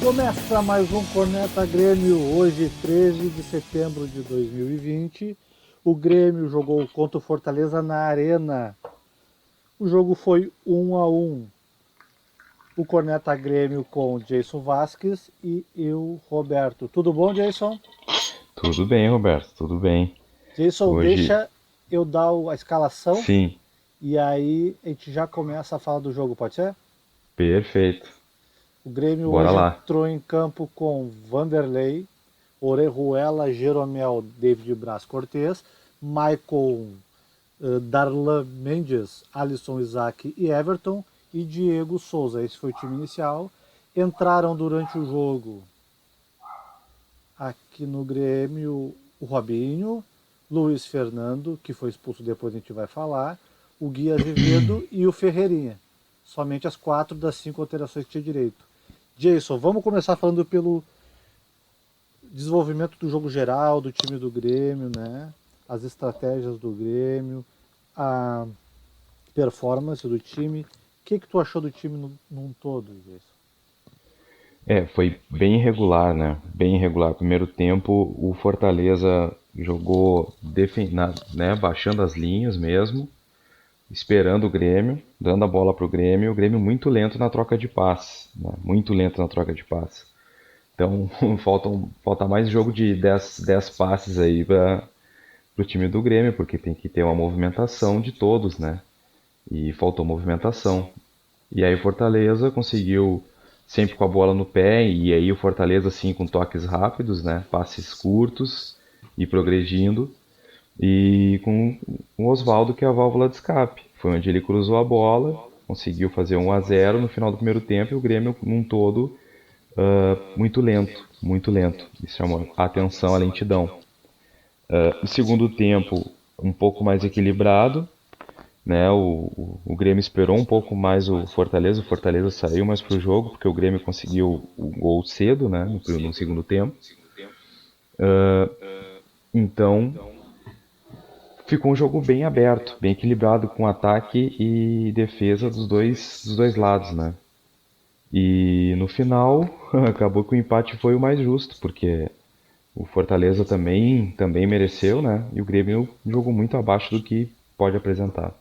Começa mais um Corneta Grêmio, hoje 13 de setembro de 2020. O Grêmio jogou contra o Fortaleza na Arena. O jogo foi 1-1. O Corneta Grêmio com Jason Vasquez e eu, Roberto. Tudo bom, Jason? Tudo bem, Roberto, tudo bem. Jason, Hoje, deixa eu dar a escalação sim, e aí a gente já começa a falar do jogo, pode ser? perfeito. O Grêmio Bora hoje lá. entrou em campo com Vanderlei, Orejuela, Jeromel, David Braz Cortez, Michael, Darlan Mendes, Alisson Isaac e Everton e Diego Souza. Esse foi o time inicial. Entraram durante o jogo aqui no Grêmio o Robinho, Luiz Fernando, que foi expulso depois a gente vai falar, o Gui Azevedo e o Ferreirinha. Somente as 4 das 5 alterações que tinha direito. Jason, vamos começar falando pelo desenvolvimento do jogo geral, do time do Grêmio, né? As estratégias do Grêmio, a performance do time. O que tu achou do time num todo, Jason? Foi bem irregular, né? Bem irregular. Primeiro tempo, o Fortaleza jogou né, baixando as linhas mesmo, esperando o Grêmio, dando a bola pro Grêmio. O Grêmio muito lento na troca de passes, né? Muito lento na troca de passes. Então, falta mais jogo de dez passes aí para o time do Grêmio, porque tem que ter uma movimentação de todos, né? E faltou movimentação. E aí o Fortaleza conseguiu sempre com a bola no pé, e aí o Fortaleza assim com toques rápidos, né, passes curtos e progredindo, e com o Oswaldo que é a válvula de escape. Foi onde ele cruzou a bola, conseguiu fazer 1-0 no final do primeiro tempo e o Grêmio num todo muito lento, muito lento. Isso chama a atenção, a lentidão. No segundo tempo, um pouco mais equilibrado, né? O Grêmio esperou um pouco mais o Fortaleza saiu mais pro jogo, porque o Grêmio conseguiu o gol cedo, né? No segundo tempo. Então, ficou um jogo bem aberto, bem equilibrado, com ataque e defesa dos dois lados, né? E no final, acabou que o empate foi o mais justo, porque o Fortaleza também mereceu, né? E o Grêmio jogou muito abaixo do que pode apresentar.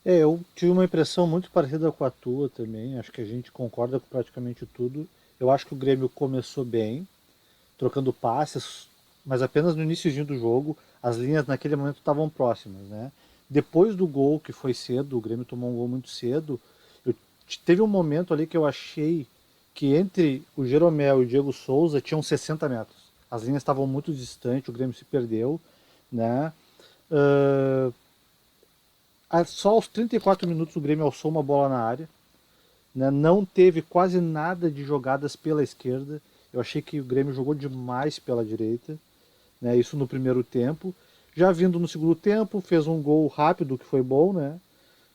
Eu tive uma impressão muito parecida com a tua também. Acho que a gente concorda com praticamente tudo. Eu acho que o Grêmio começou bem, trocando passes, mas apenas no iníciozinho do jogo. As linhas naquele momento estavam próximas, né? Depois do gol, que foi cedo, o Grêmio tomou um gol muito cedo. Eu, teve um momento ali que eu achei que entre o Jeromel e o Diego Souza tinham 60 metros. As linhas estavam muito distantes, o Grêmio se perdeu, né? Uh, Só aos 34 minutos o Grêmio alçou uma bola na área, né? Não teve quase nada de jogadas pela esquerda. Eu achei que o Grêmio jogou demais pela direita, né? Isso no primeiro tempo. Já vindo no segundo tempo, fez um gol rápido que foi bom, né?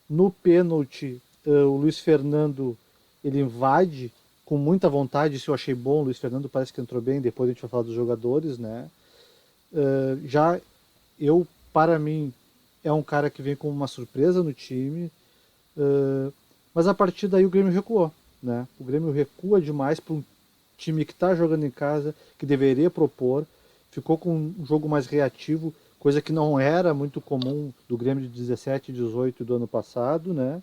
No pênalti, o Luiz Fernando ele invade com muita vontade, isso eu achei bom. O Luiz Fernando parece que entrou bem, depois a gente vai falar dos jogadores, né? Já eu, para mim, é um cara que vem como uma surpresa no time, mas a partir daí o Grêmio recuou, né? O Grêmio recua demais para um time que está jogando em casa, que deveria propor, ficou com um jogo mais reativo, coisa que não era muito comum do Grêmio de 17 e 18 do ano passado, né?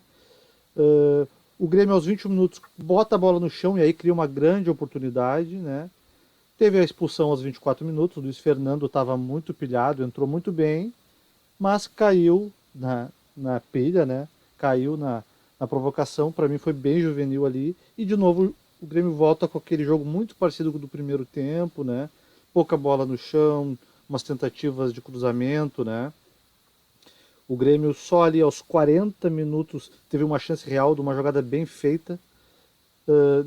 O Grêmio aos 21 minutos bota a bola no chão e aí cria uma grande oportunidade, né? Teve a expulsão aos 24 minutos, o Luiz Fernando estava muito pilhado, entrou muito bem, mas caiu na pilha, né? Caiu na provocação. Para mim foi bem juvenil ali. E de novo o Grêmio volta com aquele jogo muito parecido com o do primeiro tempo, né? Pouca bola no chão, umas tentativas de cruzamento, né? O Grêmio só ali aos 40 minutos teve uma chance real de uma jogada bem feita.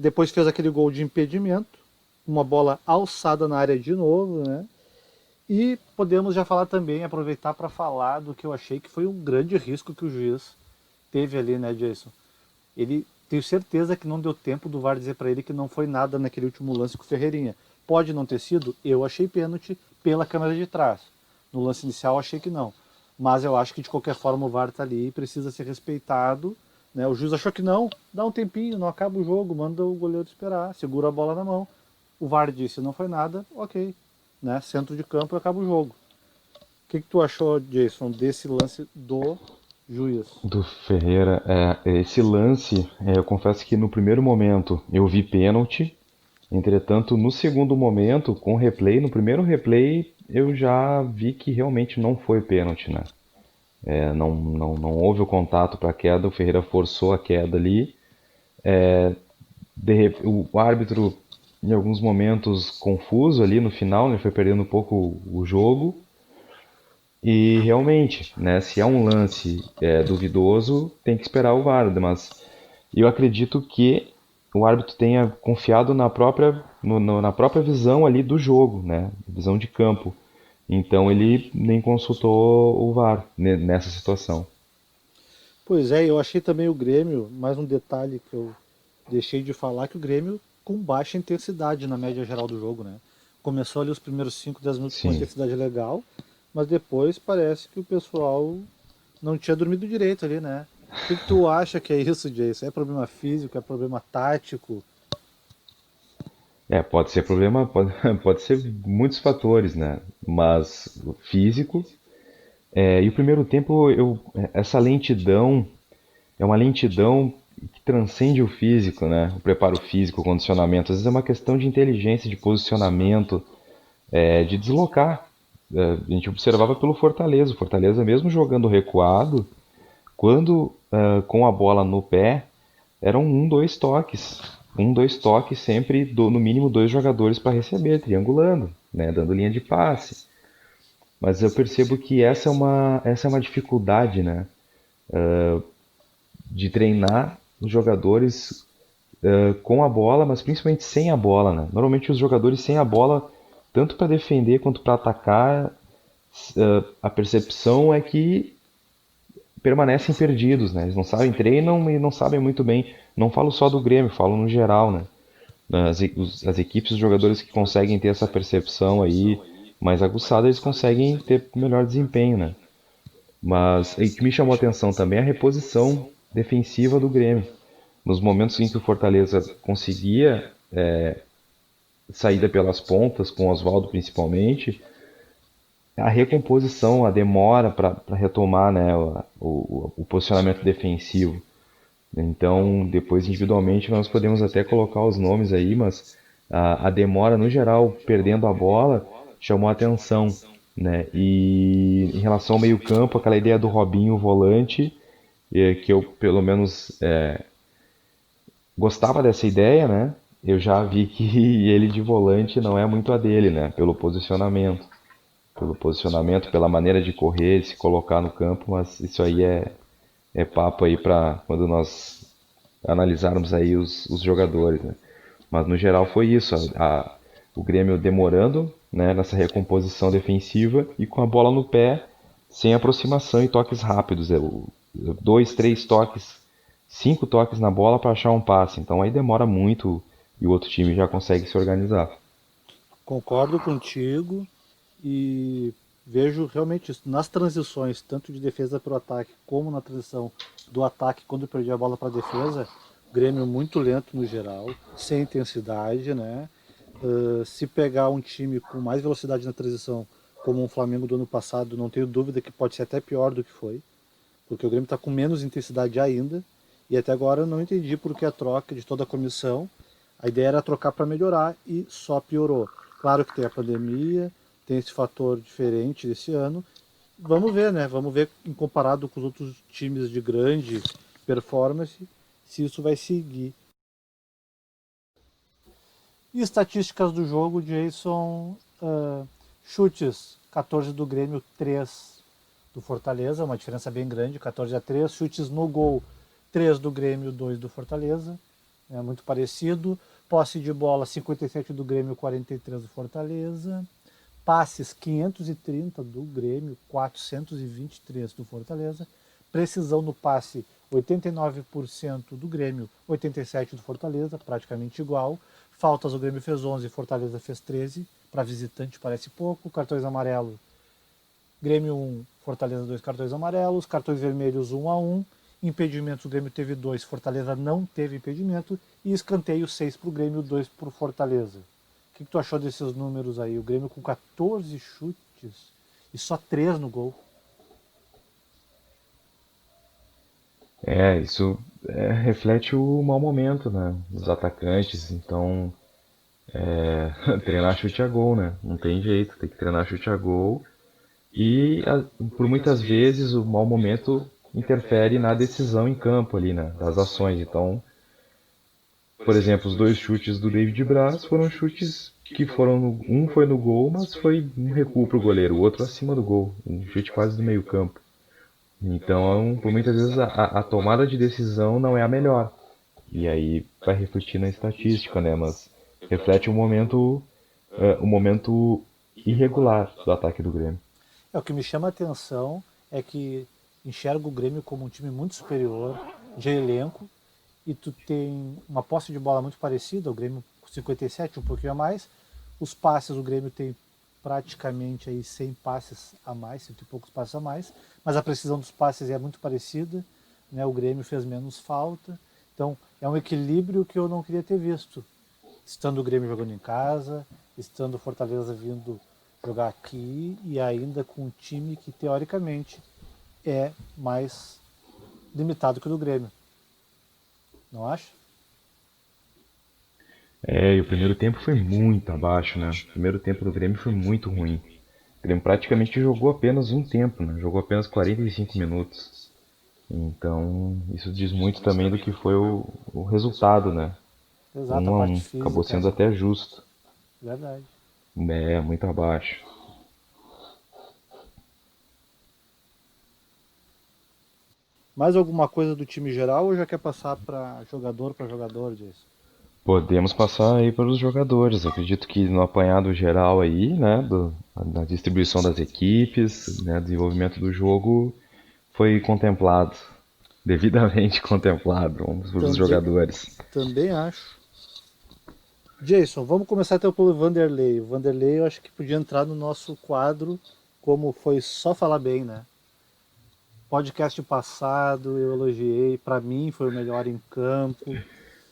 Depois fez aquele gol de impedimento, uma bola alçada na área de novo, né? E podemos já falar também, aproveitar para falar do que eu achei que foi um grande risco que o juiz teve ali, né, Jason? Ele tenho certeza que não deu tempo do VAR dizer para ele que não foi nada naquele último lance com o Ferreirinha. Pode não ter sido, eu achei pênalti pela câmera de trás. No lance inicial achei que não. Mas eu acho que de qualquer forma o VAR está ali e precisa ser respeitado, né? O juiz achou que não, dá um tempinho, não acaba o jogo, manda o goleiro esperar, segura a bola na mão. O VAR disse, não foi nada, ok, né? Centro de campo e acaba o jogo. O que tu achou, Jason, desse lance do juiz? Do Ferreira, esse lance, eu confesso que no primeiro momento eu vi pênalti. Entretanto, no segundo momento, com o replay, no primeiro replay, eu já vi que realmente não foi pênalti, né? Não houve o contato para a queda, o Ferreira forçou a queda ali. O árbitro, em alguns momentos, confuso ali no final, né? Foi perdendo um pouco o jogo. E realmente, né? Se é um lance duvidoso, tem que esperar o VAR, mas eu acredito que o árbitro tenha confiado na própria visão ali do jogo, né? Visão de campo. Então ele nem consultou o VAR nessa situação. Pois é, eu achei também o Grêmio, mais um detalhe que eu deixei de falar, que o Grêmio com baixa intensidade na média geral do jogo, né? Começou ali os primeiros 5, 10 minutos com uma Sim. intensidade legal, mas depois parece que o pessoal não tinha dormido direito ali, né? O que tu acha que é isso, Jason? É problema físico, é problema tático? Pode ser problema, pode ser muitos fatores, né? Mas o físico. E o primeiro tempo, essa lentidão é uma lentidão que transcende o físico, né? O preparo físico, o condicionamento. Às vezes é uma questão de inteligência, de posicionamento, de deslocar. A gente observava pelo Fortaleza. O Fortaleza, mesmo jogando recuado, quando com a bola no pé, eram dois toques. Dois toques sempre, no mínimo dois jogadores para receber, triangulando, né? Dando linha de passe. Mas eu percebo que essa é uma dificuldade, né? De treinar os jogadores com a bola, mas principalmente sem a bola, né? Normalmente os jogadores sem a bola, tanto para defender quanto para atacar, a percepção é que permanecem perdidos, né? Eles não sabem, treinam e não sabem muito bem. Não falo só do Grêmio, falo no geral, né? As equipes, os jogadores que conseguem ter essa percepção aí mais aguçada, eles conseguem ter melhor desempenho, né? Mas o que me chamou a atenção também é a reposição defensiva do Grêmio. Nos momentos em que o Fortaleza conseguia saída pelas pontas, com o Oswaldo principalmente, a recomposição, a demora para retomar, né, o posicionamento defensivo. Então, depois individualmente nós podemos até colocar os nomes aí, mas a demora no geral, perdendo a bola, chamou a atenção, né? E em relação ao meio-campo, aquela ideia do Robinho volante, que eu pelo menos gostava dessa ideia, né? Eu já vi que ele de volante não é muito a dele, né? Pelo posicionamento, pela maneira de correr, de se colocar no campo, mas isso aí é papo aí para quando nós analisarmos aí os jogadores, né? Mas no geral foi isso, o Grêmio demorando, né, nessa recomposição defensiva e com a bola no pé, sem aproximação e toques rápidos, dois, três toques, cinco toques na bola para achar um passe. Então aí demora muito e o outro time já consegue se organizar. Concordo contigo e vejo realmente isso. Nas transições, tanto de defesa para o ataque, como na transição do ataque quando perdia a bola para a defesa, Grêmio muito lento no geral, sem intensidade, né? Se pegar um time com mais velocidade na transição, como o Flamengo do ano passado, não tenho dúvida que pode ser até pior do que foi, porque o Grêmio está com menos intensidade ainda, e até agora eu não entendi por que a troca de toda a comissão. A ideia era trocar para melhorar e só piorou. Claro que tem a pandemia, tem esse fator diferente desse ano. Vamos ver, né? Vamos ver em comparado com os outros times de grande performance, se isso vai seguir. E estatísticas do jogo, Jason, chutes 14 do Grêmio, 3 do Fortaleza, uma diferença bem grande, 14-3. Chutes no gol, 3 do Grêmio, 2 do Fortaleza, é muito parecido. Posse de bola, 57 do Grêmio, 43 do Fortaleza. Passes, 530 do Grêmio, 423 do Fortaleza. Precisão no passe, 89% do Grêmio, 87% do Fortaleza, praticamente igual. Faltas, o Grêmio fez 11, Fortaleza fez 13. Para visitante parece pouco. Cartões amarelos, Grêmio 1, Fortaleza 2 cartões amarelos. Cartões vermelhos 1-1. Impedimentos, o Grêmio teve 2, Fortaleza não teve impedimento. E escanteio 6 para o Grêmio, 2 para o Fortaleza. O que tu achou desses números aí? O Grêmio com 14 chutes e só 3 no gol. Isso reflete o mau momento, né, dos atacantes. Então, treinar chute a gol, né? Não tem jeito, tem que treinar chute a gol. E por muitas vezes o mau momento interfere na decisão em campo ali, né, das ações. Então, por exemplo, os dois chutes do David Braz foram chutes que foram um foi no gol, mas foi um recuo pro goleiro, o outro acima do gol, um chute quase do meio campo. Então, por muitas vezes a tomada de decisão não é a melhor. E aí vai refletir na estatística, né? Mas reflete um momento irregular do ataque do Grêmio. O que me chama a atenção é que enxergo o Grêmio como um time muito superior de elenco e tu tem uma posse de bola muito parecida, o Grêmio com 57, um pouquinho a mais. Os passes, o Grêmio tem praticamente aí 100 passes a mais, 100 e poucos passes a mais, mas a precisão dos passes é muito parecida, né? O Grêmio fez menos falta, então é um equilíbrio que eu não queria ter visto, estando o Grêmio jogando em casa, estando o Fortaleza vindo jogar aqui e ainda com um time que teoricamente é mais limitado que o do Grêmio, não acha? E o primeiro tempo foi muito abaixo, né? O primeiro tempo do Grêmio foi muito ruim. O Grêmio praticamente jogou apenas um tempo, né? Jogou apenas 45 minutos. Então, isso diz muito também do que foi o resultado, né? Exato, a Um a parte um. Acabou física, sendo né? até justo. Verdade. Muito abaixo. Mais alguma coisa do time geral ou já quer passar para jogador disso? Podemos passar aí para os jogadores. Acredito que no apanhado geral aí, né, da distribuição das equipes, né, desenvolvimento do jogo, foi contemplado, devidamente contemplado. Vamos para os Também, jogadores. também acho. Jason, vamos começar então pelo Vanderlei. O Vanderlei eu acho que podia entrar no nosso quadro, como foi só falar bem, né? Podcast passado eu elogiei, para mim foi o melhor em campo.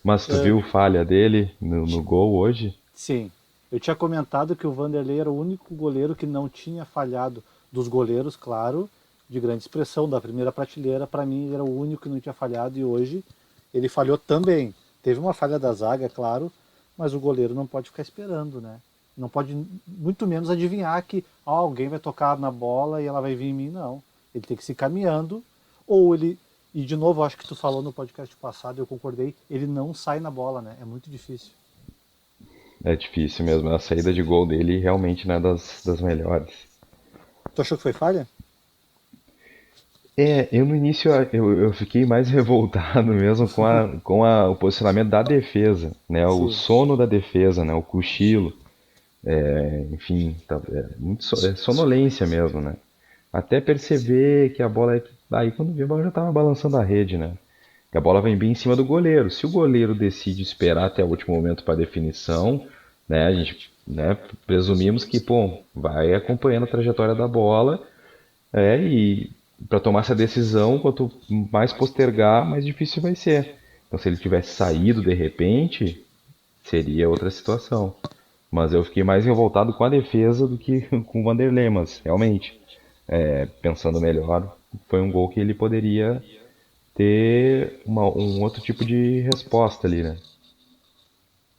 Mas tu É, viu falha dele no gol hoje? sim, eu tinha comentado que o Vanderlei era o único goleiro que não tinha falhado, dos goleiros, claro, de grande expressão, da primeira prateleira. Para mim ele era o único que não tinha falhado e hoje ele falhou também. Teve uma falha da zaga, é claro, mas o goleiro não pode ficar esperando, né? Não pode, muito menos, adivinhar que alguém vai tocar na bola e ela vai vir em mim, não. Ele tem que se caminhando, ou ele. E de novo, acho que tu falou no podcast passado, eu concordei, ele não sai na bola, né? É muito difícil. É difícil mesmo. A saída de gol dele realmente não é das melhores. Tu achou que foi falha? Eu no início eu fiquei mais revoltado mesmo o posicionamento da defesa, né? O Sim. sono da defesa, né? O cochilo, enfim, sonolência mesmo, né? Até perceber que a bola aí quando vi a bola já estava balançando a rede, né? Que a bola vem bem em cima do goleiro. Se o goleiro decide esperar até o último momento para definição, né? A gente, né? Presumimos que, pô, vai acompanhando a trajetória da bola e para tomar essa decisão, quanto mais postergar, mais difícil vai ser. Então, se ele tivesse saído de repente, seria outra situação. Mas eu fiquei mais revoltado com a defesa do que com o Vanderlei, mas realmente, pensando melhor, foi um gol que ele poderia ter um outro tipo de resposta ali, né?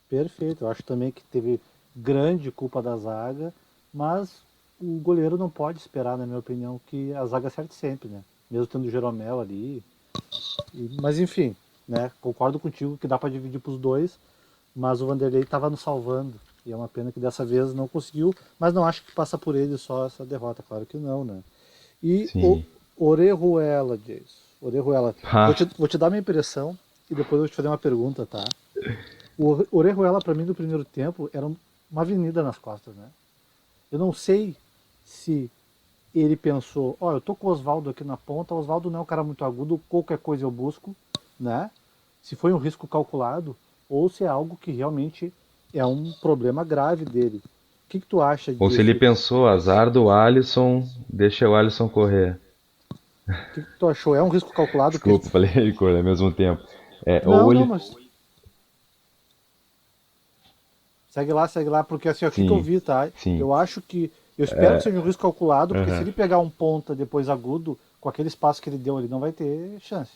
Perfeito. Eu acho também que teve grande culpa da zaga, mas o goleiro não pode esperar, na minha opinião, que a zaga acerte sempre, né? Mesmo tendo o Jeromel ali. Mas enfim, né? Concordo contigo que dá para dividir para os dois, mas o Vanderlei estava nos salvando. E é uma pena que dessa vez não conseguiu, mas não acho que passa por ele só essa derrota, claro que não, né? E o Sim. Orejuela, Jason. Orejuela. Ha, Vou te dar minha impressão e depois eu vou te fazer uma pergunta, tá? O Orejuela, para mim, no primeiro tempo, era uma avenida nas costas, né? Eu não sei se ele pensou, ó, eu tô com o Oswaldo aqui na ponta, o Oswaldo não é um cara muito agudo, qualquer coisa eu busco, né? Se foi um risco calculado, ou se é algo que realmente é um problema grave dele. O que tu acha ou se ele desse? pensou, azar do Alisson, deixa o Alisson correr. que tu achou? É um risco calculado? Porque... Desculpa, falei Ricord ao mesmo tempo. Ou Não, não, ele. mas segue lá, porque assim, ó, o que eu Sim, vi, tá? sim. Eu acho que. Eu espero que seja um risco calculado, porque se Aham. ele pegar um ponta depois agudo, com aquele espaço que ele deu, ele não vai ter chance.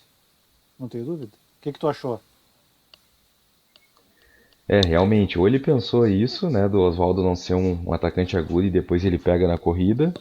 Não tenho dúvida. O que tu achou? Realmente, ou ele pensou isso, né, do Oswaldo não ser um atacante agudo e depois ele pega na corrida,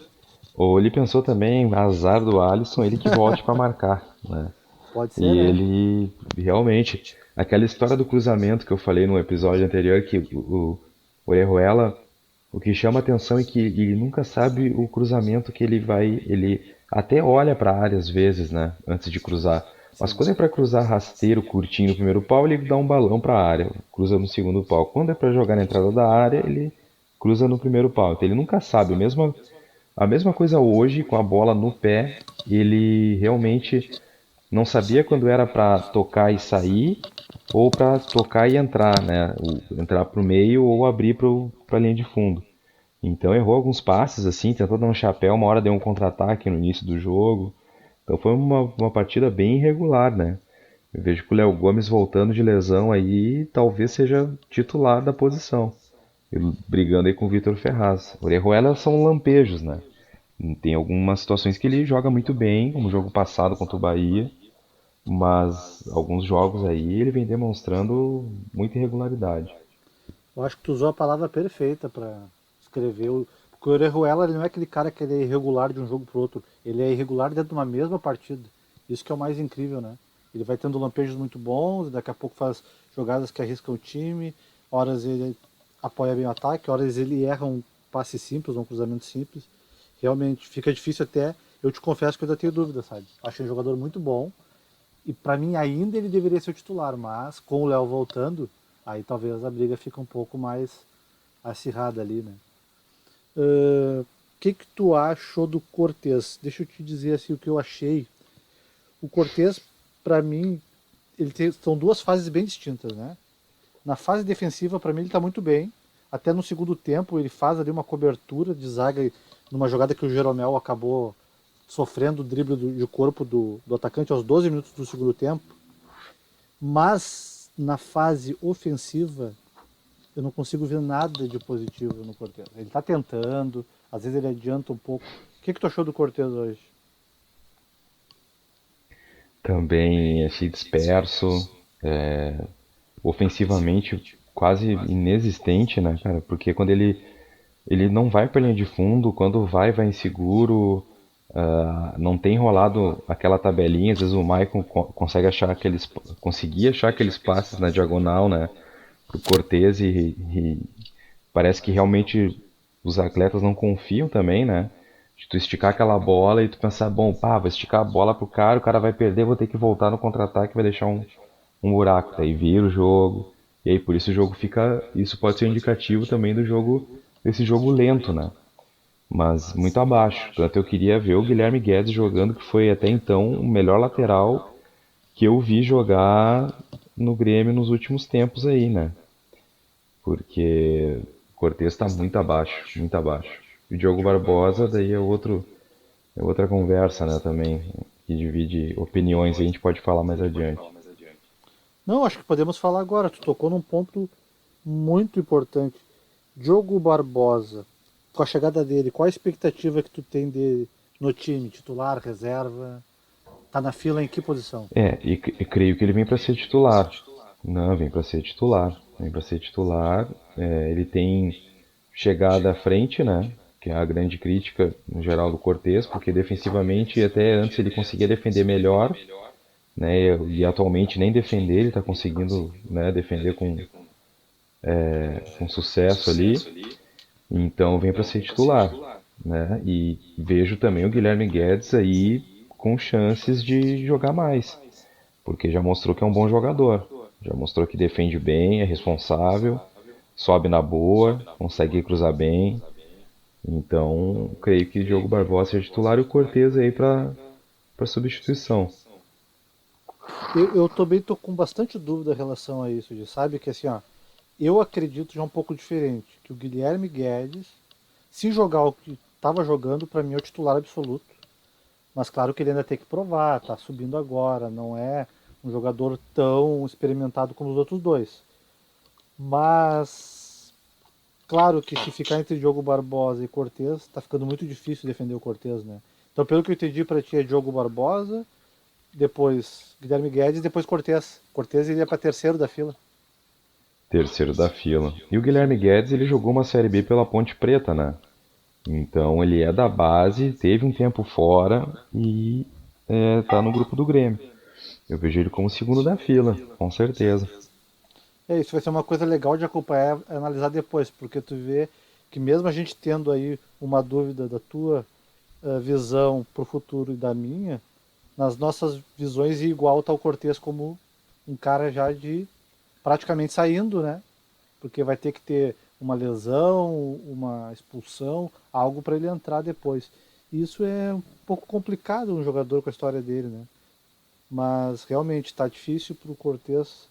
ou ele pensou também, azar do Alisson, ele que volte para marcar, né? Pode ser, E né? ele realmente, aquela história do cruzamento que eu falei no episódio anterior, que o Orejuela, o que chama atenção é que ele nunca sabe o cruzamento que ele vai, ele até olha para a área às vezes, né, antes de cruzar. Mas Sim. quando é para cruzar rasteiro, curtinho no primeiro pau, ele dá um balão para a área, cruza no segundo pau. Quando é para jogar na entrada da área, ele cruza no primeiro pau. Então ele nunca sabe. A mesma coisa hoje com a bola no pé, ele realmente não sabia quando era para tocar e sair ou para tocar e entrar, né? Entrar para o meio ou abrir para a linha de fundo. Então errou alguns passes assim, tentou dar um chapéu, uma hora deu um contra-ataque no início do jogo. Então foi uma partida bem irregular, né? Eu vejo que o Léo Gomes voltando de lesão aí, talvez seja titular da posição. Ele brigando aí com o Vitor Ferraz. O Orejuela são lampejos, né? Tem algumas situações que ele joga muito bem, como o jogo passado contra o Bahia, mas alguns jogos aí ele vem demonstrando muita irregularidade. Eu acho que tu usou a palavra perfeita para escrever. Porque o Orejuela ele não é aquele cara que ele é irregular de um jogo pro outro. Ele é irregular dentro de uma mesma partida. Isso que é o mais incrível, né? Ele vai tendo lampejos muito bons, daqui a pouco faz jogadas que arriscam o time, horas ele apoia bem o ataque, horas ele erra um passe simples, um cruzamento simples. Realmente fica difícil até. Eu te confesso que eu ainda tenho dúvida, sabe? Achei um jogador muito bom. E para mim ainda ele deveria ser o titular, mas com o Léo voltando, aí talvez a briga fique um pouco mais acirrada ali, né? O que tu achou do Cortez? Deixa eu te dizer assim o que eu achei. O Cortez, para mim, são duas fases bem distintas, né? Na fase defensiva, para mim, ele tá muito bem. Até no segundo tempo, ele faz ali uma cobertura de zaga numa jogada que o Jeromel acabou sofrendo o drible de corpo do atacante aos 12 minutos do segundo tempo. Mas na fase ofensiva, eu não consigo ver nada de positivo no Cortez. Ele está tentando, às vezes ele adianta um pouco. O que tu achou do Cortez hoje? Também achei disperso, ofensivamente quase inexistente, né, cara? Porque quando ele não vai para linha de fundo, quando vai inseguro, não tem rolado aquela tabelinha, às vezes o Maicon consegue achar conseguia achar aqueles passes na diagonal, né, pro Cortez e parece que realmente os atletas não confiam também, né? De tu esticar aquela bola e tu pensar, bom, pá, vou esticar a bola pro cara, o cara vai perder, vou ter que voltar no contra-ataque, vai deixar um buraco, daí vira o jogo. E aí por isso o jogo fica, isso pode ser um indicativo também do jogo, desse jogo lento, né? Mas muito abaixo. Tanto eu queria ver o Guilherme Guedes jogando, que foi até então o melhor lateral que eu vi jogar no Grêmio nos últimos tempos aí, né? Porque o Cortez está muito abaixo, muito abaixo. E o Diogo Barbosa, daí é outra conversa, né, também, que divide opiniões, e a gente pode falar mais adiante. Não, acho que podemos falar agora. Tu tocou num ponto muito importante. Diogo Barbosa, com a chegada dele, qual a expectativa que tu tem dele no time? Titular, reserva? Tá na fila em que posição? E creio que ele vem para ser titular. Não, vem para ser titular. Vem para ser titular. Ele tem chegada à frente, né? Que é a grande crítica no geral do Cortez, porque defensivamente até antes ele conseguia defender melhor, né? E atualmente nem defender ele está conseguindo, né, defender com sucesso ali. Então vem para ser titular, né? E vejo também o Guilherme Guedes aí com chances de jogar mais, porque já mostrou que é um bom jogador, já mostrou que defende bem, é responsável, sobe na boa, consegue cruzar bem. Então, creio que o Diogo Barbosa é titular e o Cortez aí para substituição. Eu também tô com bastante dúvida em relação a isso, sabe? Que assim, ó, eu acredito já um pouco diferente, que o Guilherme Guedes, se jogar o que estava jogando, para mim é o titular absoluto. Mas claro que ele ainda tem que provar, tá subindo agora, não é um jogador tão experimentado como os outros dois. Mas claro que se ficar entre Diogo Barbosa e Cortez, tá ficando muito difícil defender o Cortez, né? Então, pelo que eu entendi, para ti é Diogo Barbosa, depois Guilherme Guedes, depois Cortez. Cortez iria para terceiro da fila. Terceiro da fila. E o Guilherme Guedes, ele jogou uma Série B pela Ponte Preta, né? Então ele é da base, teve um tempo fora e tá no grupo do Grêmio. Eu vejo ele como segundo da fila, com certeza. É, isso vai ser uma coisa legal de acompanhar e analisar depois, porque tu vê que mesmo a gente tendo aí uma dúvida da tua visão para o futuro e da minha, nas nossas visões igual tá o Cortez como um cara já de praticamente saindo, né? Porque vai ter que ter uma lesão, uma expulsão, algo para ele entrar depois. Isso é um pouco complicado um jogador com a história dele, né? Mas realmente está difícil para o Cortez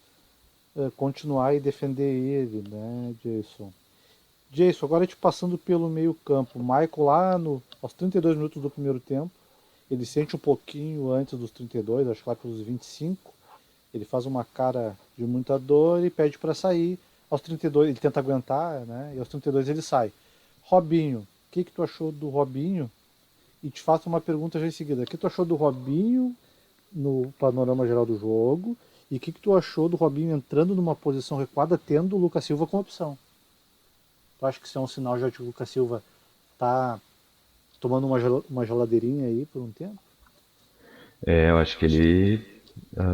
continuar e defender ele, né, Jason? Jason, agora te passando pelo meio campo. Michael lá aos 32 minutos do primeiro tempo, ele sente um pouquinho antes dos 32, acho que lá pelos 25. Ele faz uma cara de muita dor e pede para sair. Aos 32 ele tenta aguentar, né? E aos 32 ele sai. Robinho, o que tu achou do Robinho? E te faço uma pergunta já em seguida. O que tu achou do Robinho no panorama geral do jogo? E o que tu achou do Robinho entrando numa posição recuada, tendo o Lucas Silva como opção? Tu acha que isso é um sinal já de que o Lucas Silva tá tomando uma geladeirinha aí por um tempo? Eu acho que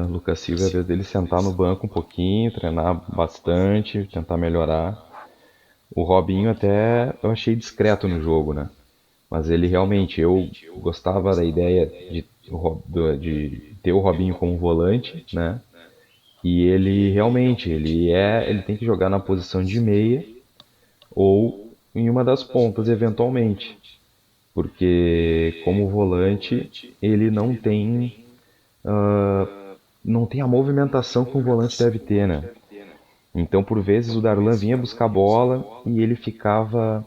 Lucas Silva, é a vez dele sentar no banco um pouquinho, treinar bastante, tentar melhorar. O Robinho até eu achei discreto no jogo, né? Mas ele realmente, eu gostava da ideia de ter o Robinho como volante, né? E ele realmente, ele tem que jogar na posição de meia ou em uma das pontas eventualmente, porque como volante ele não tem a movimentação que um volante deve ter, né? Então por vezes o Darlan vinha buscar a bola e ele ficava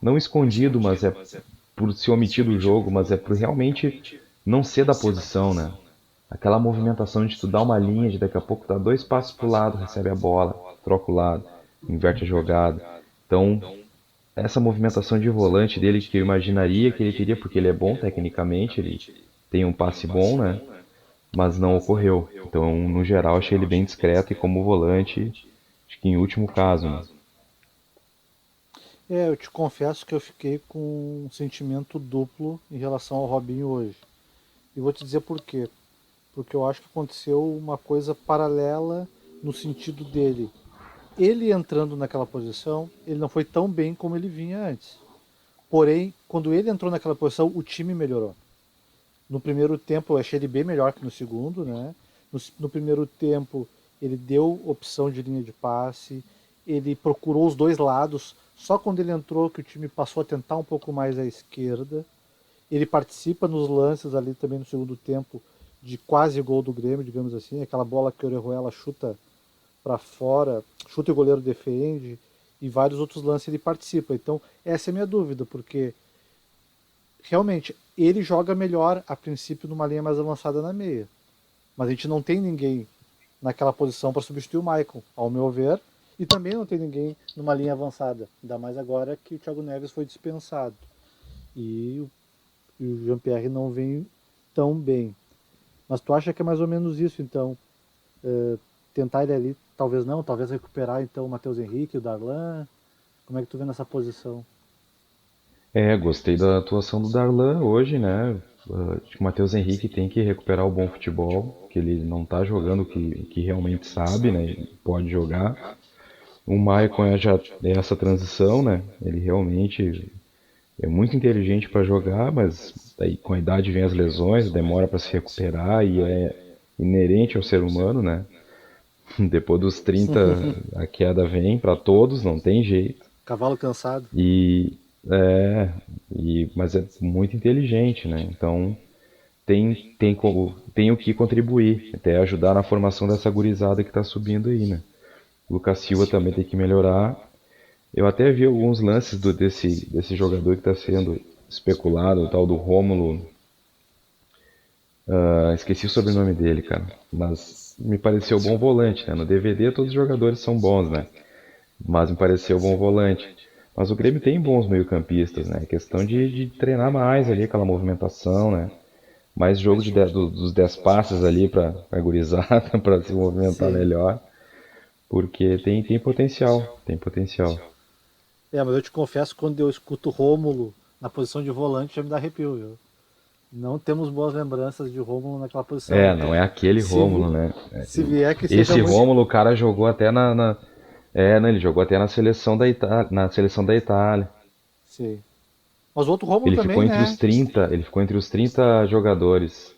não escondido, mas é por se omitir do jogo, mas é por realmente não ser da posição, né? Aquela movimentação de tu dar uma linha, de daqui a pouco dar dois passos pro lado, recebe a bola, troca o lado, inverte a jogada. Então, essa movimentação de volante dele que eu imaginaria que ele teria, porque ele é bom tecnicamente, ele tem um passe bom, né? Mas não ocorreu. Então, no geral, achei ele bem discreto e como volante, acho que em último caso, né? É, eu te confesso que eu fiquei com um sentimento duplo em relação ao Robinho hoje. E vou te dizer por quê. Porque eu acho que aconteceu uma coisa paralela no sentido dele. Ele entrando naquela posição, ele não foi tão bem como ele vinha antes. Porém, quando ele entrou naquela posição, o time melhorou. No primeiro tempo eu achei ele bem melhor que no segundo, né? No primeiro tempo ele deu opção de linha de passe, ele procurou os dois lados. Só quando ele entrou que o time passou a tentar um pouco mais à esquerda. Ele participa nos lances ali também no segundo tempo de quase gol do Grêmio, digamos assim, aquela bola que o Orejuela chuta para fora, chuta e o goleiro defende, e vários outros lances ele participa. Então, essa é a minha dúvida, porque realmente ele joga melhor a princípio numa linha mais avançada na meia. Mas a gente não tem ninguém naquela posição para substituir o Michael, ao meu ver, e também não tem ninguém numa linha avançada, ainda mais agora que o Thiago Neves foi dispensado. E o Jean-Pierre não vem tão bem. Mas tu acha que é mais ou menos isso, então? Tentar ele ali, talvez não, talvez recuperar então o Matheus Henrique, o Darlan. Como é que tu vê nessa posição? Gostei da atuação do Darlan hoje, né? Acho que o Matheus Henrique tem que recuperar o bom futebol, que ele não tá jogando o que realmente sabe, né? Ele pode jogar. O Maicon já é essa transição, né? Ele realmente é muito inteligente para jogar, mas aí com a idade vem as lesões, demora para se recuperar e é inerente ao ser humano, né? Depois dos 30 a queda vem para todos, não tem jeito. Cavalo cansado. E é, mas é muito inteligente, né? Então tem o que contribuir, até ajudar na formação dessa gurizada que está subindo aí, né? O Lucas Silva também tem que melhorar. Eu até vi alguns lances desse jogador que está sendo especulado, o tal do Rômulo, Esqueci o sobrenome dele, cara. Mas me pareceu bom volante, né? No DVD todos os jogadores são bons, né? Mas me pareceu bom volante. Mas o Grêmio tem bons meio-campistas, né? É questão de treinar mais ali aquela movimentação, né? Mais jogo dos 10 passes ali pra gurizada, pra se movimentar Sim. melhor. Porque tem potencial, tem potencial. Mas eu te confesso, quando eu escuto Rômulo na posição de volante, já me dá arrepio, viu? Não temos boas lembranças de Rômulo naquela posição. Não é aquele Se, Rômulo, vi- né? Se vier que seja Esse muito. Rômulo, o cara jogou até né, ele jogou até na seleção da Itália. Sim. Mas o outro Rômulo também, né? Ele ficou entre os 30 jogadores.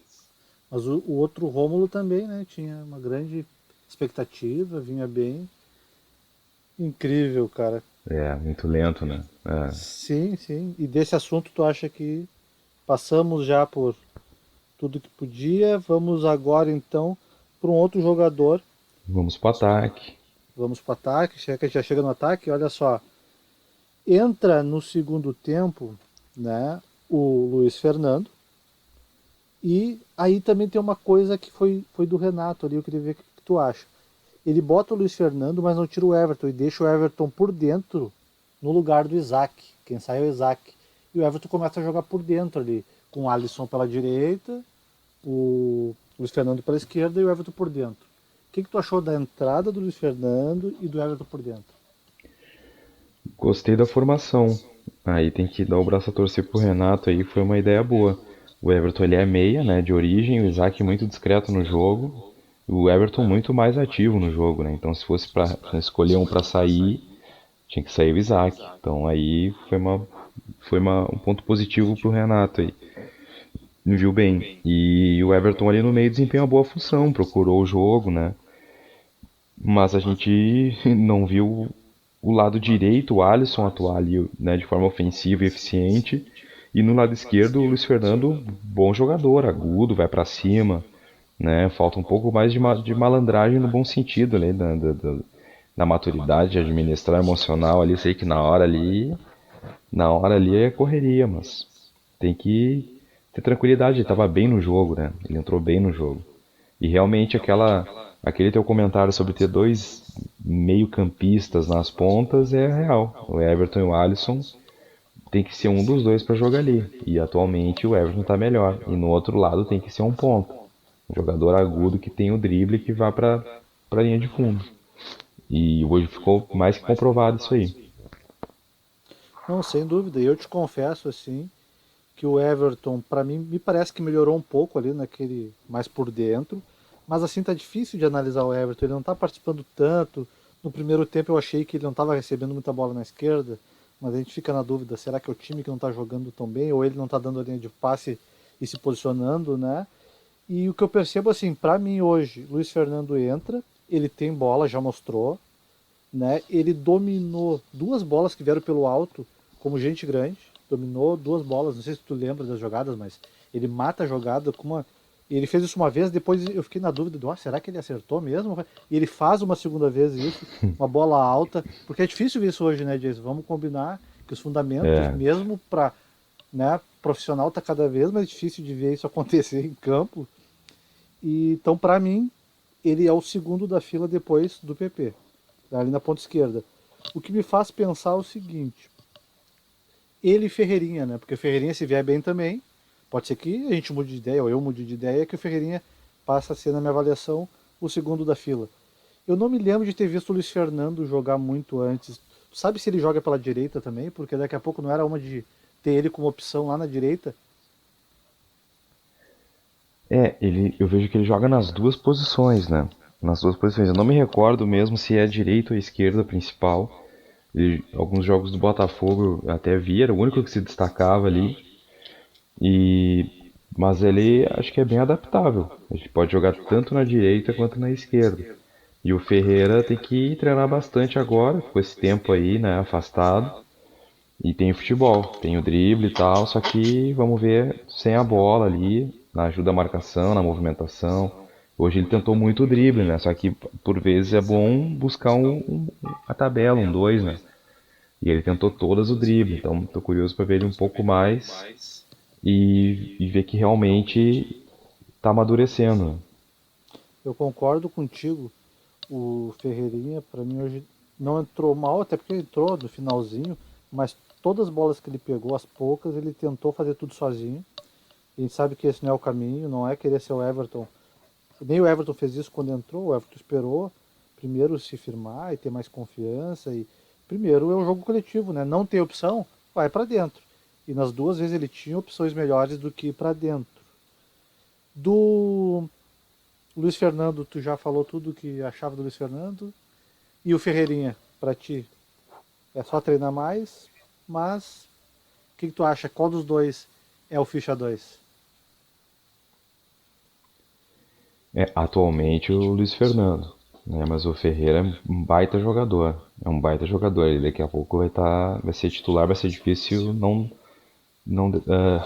Mas o outro Rômulo também, né? Tinha uma grande expectativa, vinha bem. Incrível, cara. É, muito lento, né? Sim, sim. E desse assunto tu acha que passamos já por tudo que podia? Vamos agora então para um outro jogador. Vamos pro ataque. Vamos para o ataque, que a gente já chega no ataque. Olha só, entra no segundo tempo, né? O Luiz Fernando. E aí também tem uma coisa que foi do Renato ali, eu queria ver o que tu acha. Ele bota o Luiz Fernando, mas não tira o Everton e deixa o Everton por dentro no lugar do Isaac. Quem sai é o Isaac. E o Everton começa a jogar por dentro ali, com o Alisson pela direita, o Luiz Fernando pela esquerda e o Everton por dentro. O que tu achou da entrada do Luiz Fernando e do Everton por dentro? Gostei da formação. Aí tem que dar o braço a torcer pro Renato aí, foi uma ideia boa. O Everton ele é meia, né, de origem, o Isaac muito discreto no jogo, o Everton muito mais ativo no jogo, né? Então se fosse para escolher um para sair, tinha que sair o Isaac. Então aí um ponto positivo pro Renato aí. Me viu bem. E o Everton ali no meio desempenhou uma boa função, procurou o jogo, né? Mas a gente não viu o lado direito, o Alisson atuar ali, né, de forma ofensiva e eficiente. E no lado esquerdo, o Luiz Fernando, bom jogador, agudo, vai pra cima, né? Falta um pouco mais de malandragem no bom sentido ali, da maturidade de administrar emocional ali. Sei que na hora ali é correria, mas tem que ter tranquilidade. Ele estava bem no jogo, né? Ele entrou bem no jogo. E realmente aquele teu comentário sobre ter dois meio-campistas nas pontas é real. O Everton e o Alisson tem que ser um dos dois para jogar ali. E atualmente o Everton está melhor. E no outro lado tem que ser um ponta. Um jogador agudo que tem o drible que vá para a linha de fundo. E hoje ficou mais que comprovado isso aí. Não, sem dúvida. E eu te confesso assim que o Everton, para mim, me parece que melhorou um pouco ali naquele mais por dentro, mas assim tá difícil de analisar o Everton, ele não tá participando tanto. No primeiro tempo eu achei que ele não estava recebendo muita bola na esquerda, mas a gente fica na dúvida, será que é o time que não está jogando tão bem ou ele não está dando a linha de passe e se posicionando, né? E o que eu percebo assim, para mim hoje, Luiz Fernando entra, ele tem bola, já mostrou, né? Ele dominou duas bolas que vieram pelo alto, como gente grande, dominou duas bolas, não sei se tu lembra das jogadas, mas ele mata a jogada com uma. Ele fez isso uma vez, depois eu fiquei na dúvida, será que ele acertou mesmo? E ele faz uma segunda vez isso, uma bola alta, porque é difícil ver isso hoje, né, Jason? Vamos combinar que os fundamentos, É, mesmo para, né, profissional tá cada vez mais difícil de ver isso acontecer em campo. E então, para mim, ele é o segundo da fila depois do PP, ali na ponta esquerda. O que me faz pensar o seguinte: ele e Ferreirinha, né? Porque o Ferreirinha, se vier bem também, pode ser que a gente mude de ideia, ou eu mude de ideia, que o Ferreirinha passa a ser, na minha avaliação, o segundo da fila. Eu não me lembro de ter visto o Luiz Fernando jogar muito antes. Tu sabe se ele joga pela direita também? Porque daqui a pouco não era uma de ter ele como opção lá na direita. eu vejo que ele joga nas duas posições, né? Nas duas posições. Eu não me recordo mesmo se é a direita ou a esquerda principal. Alguns jogos do Botafogo eu até vi, era o único que se destacava ali. E mas ele acho que é bem adaptável. Ele pode jogar tanto na direita quanto na esquerda. E o Ferreira tem que treinar bastante agora, com esse tempo aí, né, afastado. E tem o futebol, tem o drible e tal, só que vamos ver sem a bola ali, na ajuda à marcação, na movimentação. Hoje ele tentou muito o drible, né? Só que por vezes é bom buscar a tabela, um dois, né? E ele tentou todas o drible, então tô curioso para ver ele um pouco mais e ver que realmente tá amadurecendo. Eu concordo contigo. O Ferreirinha, para mim, hoje não entrou mal, até porque entrou no finalzinho, mas todas as bolas que ele pegou, as poucas, ele tentou fazer tudo sozinho. A gente sabe que esse não é o caminho, não é querer ser o Everton. Nem o Everton fez isso quando entrou, o Everton esperou primeiro se firmar e ter mais confiança. E primeiro é um jogo coletivo, né? Não tem opção, vai para dentro. E nas duas vezes ele tinha opções melhores do que ir para dentro. Do Luiz Fernando, tu já falou tudo que achava do Luiz Fernando. E o Ferreirinha, para ti, é só treinar mais, mas o que tu acha? Qual dos dois é o ficha 2? É, atualmente o Luiz Fernando, né? Mas o Ferreira é um baita jogador. É um baita jogador. Ele daqui a pouco vai ser titular, vai ser difícil não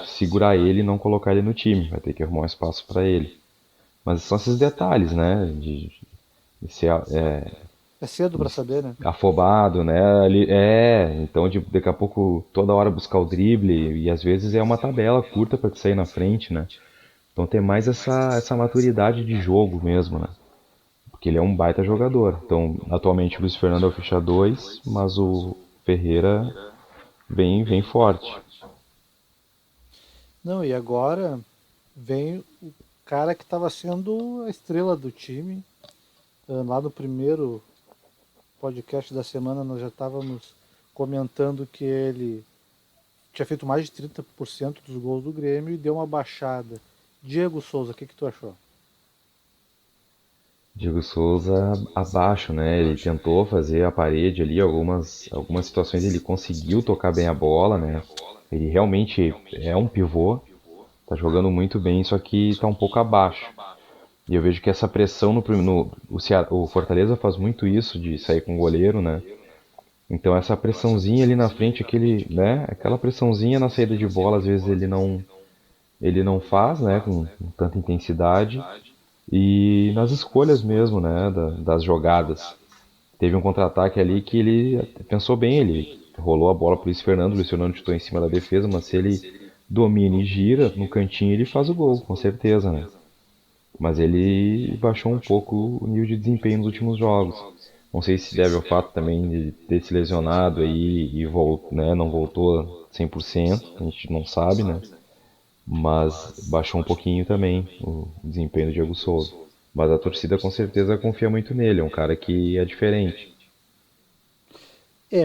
segurar ele e não colocar ele no time. Vai ter que arrumar um espaço para ele. Mas são esses detalhes, né? De ser É cedo para saber, né? afobado, né? Então daqui a pouco toda hora buscar o drible e às vezes é uma tabela curta para te sair na frente, né? Então tem mais essa maturidade de jogo mesmo, né? Porque ele é um baita jogador. Então, atualmente o Luiz Fernando é o ficha 2, mas o Ferreira vem forte. Não, e agora vem o cara que estava sendo a estrela do time. Lá no primeiro podcast da semana nós já estávamos comentando que ele tinha feito mais de 30% dos gols do Grêmio e deu uma baixada. Diego Souza, o que tu achou? Diego Souza abaixo, né? Ele tentou fazer a parede ali, algumas situações ele conseguiu tocar bem a bola, né? Ele realmente é um pivô, tá jogando muito bem, só que tá um pouco abaixo. E eu vejo que essa pressão o Fortaleza faz muito isso de sair com o goleiro, né? Então essa pressãozinha ali na frente, né? Aquela pressãozinha na saída de bola, às vezes ele não faz, né? Com tanta intensidade e nas escolhas mesmo, né? Das jogadas. Teve um contra-ataque ali que ele pensou bem, ele rolou a bola pro Luiz Fernando, o Luiz Fernando chutou em cima da defesa, mas se ele domina e gira no cantinho, ele faz o gol, com certeza, né? Mas ele baixou um pouco o nível de desempenho nos últimos jogos. Não sei se deve ao fato também de ter se lesionado aí né, não voltou 100%, a gente não sabe, né? Mas baixou um pouquinho também o desempenho do Diego Souza. Mas a torcida com certeza confia muito nele, é um cara que é diferente.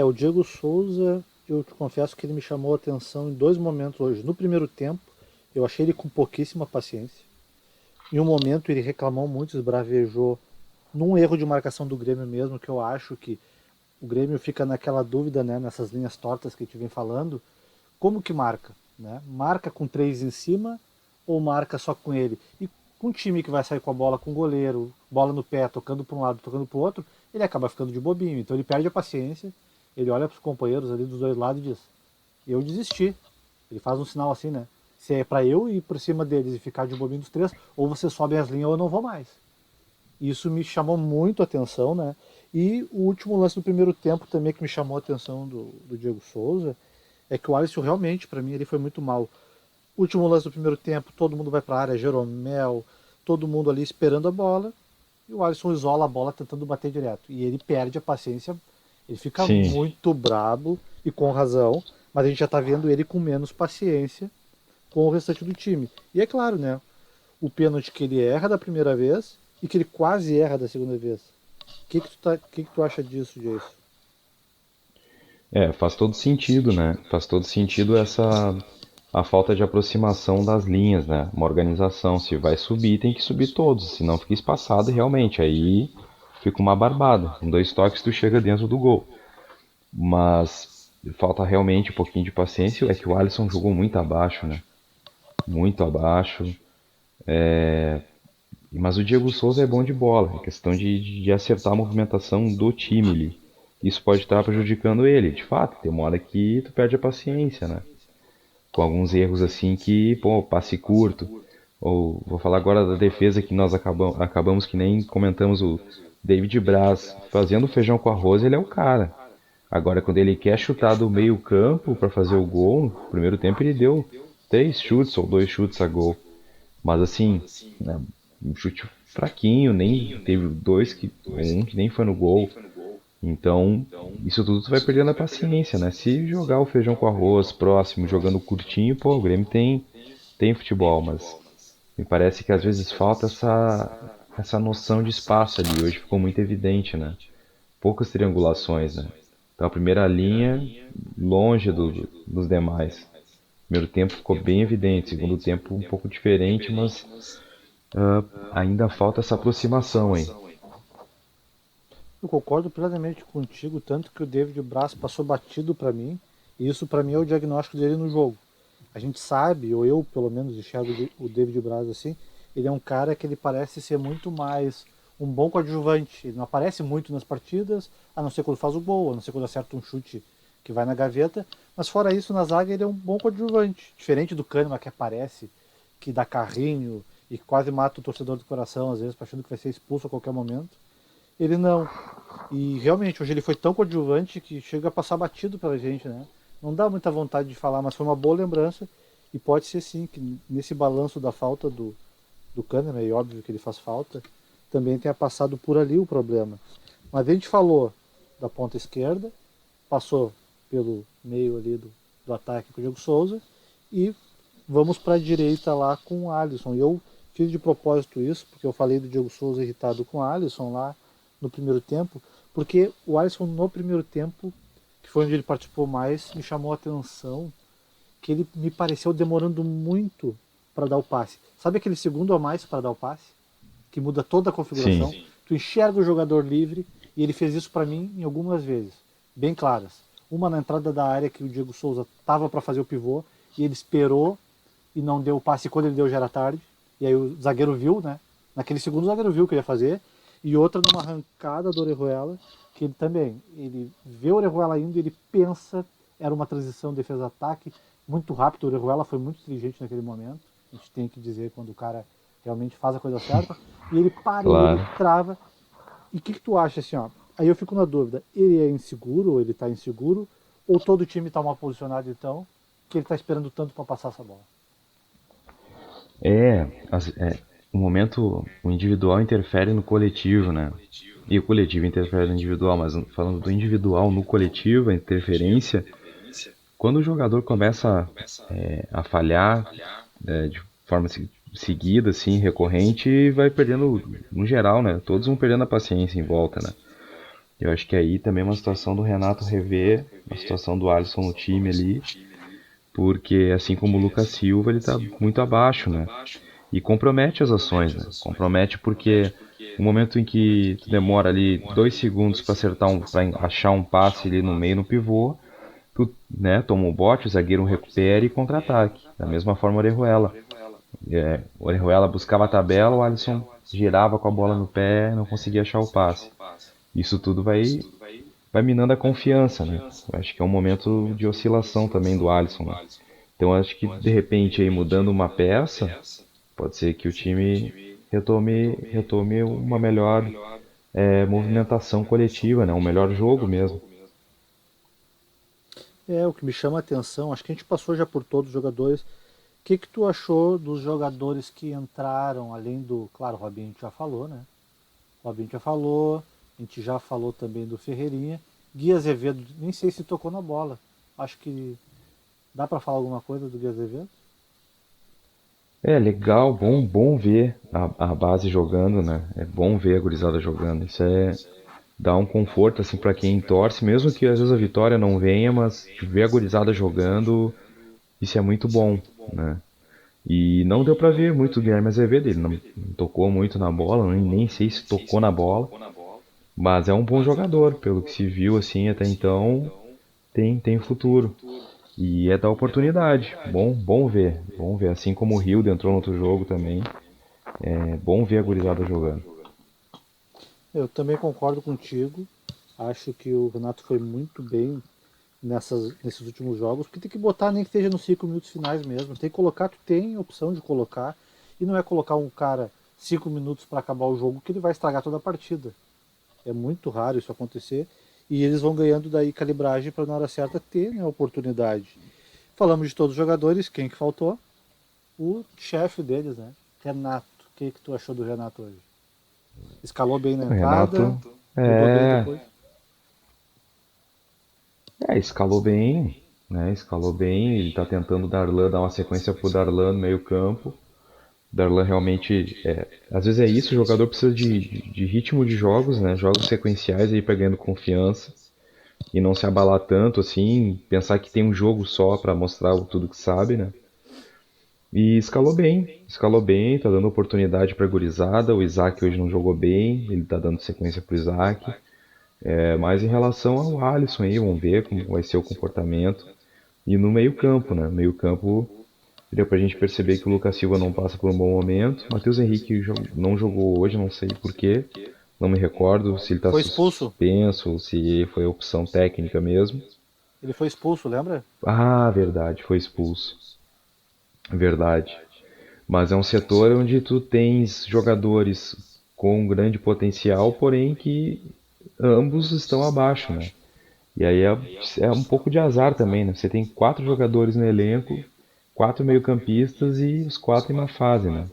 O Diego Souza, eu te confesso que ele me chamou a atenção em dois momentos hoje. No primeiro tempo, eu achei ele com pouquíssima paciência. Em um momento ele reclamou muito, esbravejou num erro de marcação do Grêmio mesmo, que eu acho que o Grêmio fica naquela dúvida, né, nessas linhas tortas que a gente vem falando, como que marca? Né? Marca com três em cima ou marca só com ele? E com um time que vai sair com a bola com o goleiro, bola no pé, tocando para um lado, tocando para o outro, ele acaba ficando de bobinho. Então ele perde a paciência, ele olha para os companheiros ali dos dois lados e diz: eu desisti. Ele faz um sinal assim, né? Se é para eu ir por cima deles e ficar de bobinho dos três, ou você sobe as linhas ou eu não vou mais. Isso me chamou muito a atenção, né? E o último lance do primeiro tempo também que me chamou a atenção do Diego Souza é que o Alisson realmente, para mim, ele foi muito mal. Último lance do primeiro tempo, todo mundo vai para a área, Jeromel, todo mundo ali esperando a bola, e o Alisson isola a bola tentando bater direto. E ele perde a paciência, ele fica Sim, muito brabo e com razão, mas a gente já está vendo ele com menos paciência com o restante do time. E é claro, né? O pênalti que ele erra da primeira vez e que ele quase erra da segunda vez. O que tu acha disso, Jason? faz todo sentido, né? Faz todo sentido a falta de aproximação das linhas, né? Uma organização, se vai subir, tem que subir todos, senão fica espaçado e realmente aí fica uma barbada. Com dois toques tu chega dentro do gol. Mas falta realmente um pouquinho de paciência, é que o Alisson jogou muito abaixo, né? Muito abaixo. Mas o Diego Souza é bom de bola, é questão de acertar a movimentação do time ali. Isso pode estar prejudicando ele, de fato, tem uma hora que tu perde a paciência, né? Com alguns erros assim que, pô, passe curto. Ou vou falar agora da defesa que nós acabamos que nem comentamos o David Braz fazendo feijão com arroz, ele é o cara. Agora quando ele quer chutar do meio campo para fazer o gol, no primeiro tempo ele deu três chutes ou dois chutes a gol. Mas assim, né, um chute fraquinho, nem teve dois que um que nem foi no gol. Então, isso tudo tu vai perdendo a paciência, né? Se jogar o feijão com arroz próximo, jogando curtinho, pô, o Grêmio tem futebol, mas me parece que às vezes falta essa noção de espaço ali. Hoje ficou muito evidente, né? Poucas triangulações, né? Então a primeira linha longe dos demais. Primeiro tempo ficou bem evidente, segundo tempo um pouco diferente, mas ainda falta essa aproximação aí. Eu concordo plenamente contigo, tanto que o David Braz passou batido para mim, e isso para mim é o diagnóstico dele no jogo. A gente sabe, ou eu pelo menos enxergo o David Braz assim, ele é um cara que ele parece ser muito mais um bom coadjuvante. Ele não aparece muito nas partidas, a não ser quando faz o gol, a não ser quando acerta um chute que vai na gaveta, mas fora isso, na zaga ele é um bom coadjuvante. Diferente do Kahneman que aparece, que dá carrinho e quase mata o torcedor do coração, às vezes, achando que vai ser expulso a qualquer momento. Ele não. E realmente, hoje ele foi tão coadjuvante que chega a passar batido pela gente, né? Não dá muita vontade de falar, mas foi uma boa lembrança. E pode ser sim que nesse balanço da falta do Kahneman, é óbvio que ele faz falta, também tenha passado por ali o problema. Mas a gente falou da ponta esquerda, passou pelo meio ali do ataque com o Diego Souza, e vamos para a direita lá com o Alisson. E eu fiz de propósito isso, porque eu falei do Diego Souza irritado com o Alisson lá no primeiro tempo, porque o Alisson no primeiro tempo, que foi onde ele participou mais, me chamou a atenção que ele me pareceu demorando muito para dar o passe. Sabe aquele segundo a mais para dar o passe? Que muda toda a Sim, configuração? Sim. Tu enxerga o jogador livre e ele fez isso para mim em algumas vezes, bem claras. Uma na entrada da área que o Diego Souza estava para fazer o pivô e ele esperou e não deu o passe. Quando ele deu já era tarde. E aí o zagueiro viu, né? Naquele segundo o zagueiro viu o que ele ia fazer. E outra numa arrancada do Orejuela, que ele também, ele vê o Orejuela indo e ele pensa, era uma transição defesa-ataque, muito rápido, o Orejuela foi muito inteligente naquele momento, a gente tem que dizer quando o cara realmente faz a coisa certa, e ele para, ele claro. trava, e o que tu acha assim, ó, aí eu fico na dúvida, ele é inseguro, ou ele tá inseguro, ou todo o time tá mal posicionado então, que ele tá esperando tanto para passar essa bola? O momento, o individual interfere no coletivo, né? E o coletivo interfere no individual, mas falando do individual no coletivo, a interferência, quando o jogador começa a falhar de forma seguida, assim, recorrente, vai perdendo, no geral, né? Todos vão perdendo a paciência em volta, né? Eu acho que aí também é uma situação do Renato rever a situação do Alisson no time ali, porque assim como o Lucas Silva, ele tá muito abaixo, né? E compromete as ações, né? Compromete porque o momento em que tu demora ali 2 segundos para acertar para achar um passe ali no meio no pivô, tu, né, toma um bote, o zagueiro recupera e contra-ataque. Da mesma forma o Orejuela. O Orejuela buscava a tabela, o Alisson girava com a bola no pé, não conseguia achar o passe. Isso tudo vai minando a confiança, né? Eu acho que é um momento de oscilação também do Alisson, né? Então eu acho que de repente aí mudando uma peça, pode ser que o time retome uma melhor movimentação coletiva, né? Um melhor jogo mesmo. É, o que me chama a atenção, acho que a gente passou já por todos os jogadores. O que tu achou dos jogadores que entraram, além do, claro, o Robinho a gente já falou, né? O Robinho já falou, a gente já falou também do Ferreirinha. Gui Azevedo, nem sei se tocou na bola. Acho que dá para falar alguma coisa do Gui Azevedo? É legal, bom ver a base jogando, né? É bom ver a gurizada jogando. Isso dá um conforto assim para quem torce, mesmo que às vezes a vitória não venha, mas ver a gurizada jogando, isso é muito bom, né? E não deu pra ver muito o Guilherme Azevedo, ele não tocou muito na bola, nem sei se tocou na bola, mas é um bom jogador, pelo que se viu assim até então, tem futuro. E é da oportunidade. Bom ver. Assim como o Rildo entrou no outro jogo também, é bom ver a gurizada jogando. Eu também concordo contigo. Acho que o Renato foi muito bem nesses últimos jogos, porque tem que botar nem que esteja nos 5 minutos finais mesmo. Tem que colocar, tu tem a opção de colocar, e não é colocar um cara 5 minutos para acabar o jogo que ele vai estragar toda a partida. É muito raro isso acontecer. E eles vão ganhando daí calibragem para na hora certa ter, né, a oportunidade. Falamos de todos os jogadores, quem que faltou? O chefe deles, né? Renato, o que tu achou do Renato hoje? Escalou bem na O Renato entrada, mudou bem é, depois. escalou bem, né? Escalou bem. Ele tá tentando o Darlan dar uma sequência pro Darlan no meio-campo. O Darlan realmente às vezes é isso, o jogador precisa de ritmo de jogos, né? Jogos sequenciais aí pra ganhando confiança e não se abalar tanto assim, pensar que tem um jogo só pra mostrar tudo que sabe, né? E escalou bem, tá dando oportunidade pra gurizada. O Isaac hoje não jogou bem, ele tá dando sequência pro Isaac. Mas em relação ao Alisson aí, vamos ver como vai ser o comportamento. E no meio-campo, né? Meio-campo deu pra gente perceber que o Lucas Silva não passa por um bom momento. Matheus Henrique não jogou hoje, não sei por quê. Não me recordo se ele tá Foi expulso. suspenso ou se foi opção técnica mesmo. Ele foi expulso, lembra? Ah, verdade, foi expulso. Verdade. Mas é um setor onde tu tens jogadores com um grande potencial, porém que ambos estão abaixo, né? E aí é um pouco de azar também, né? Você tem quatro jogadores no elenco, quatro meio-campistas e os quatro em má fase, né?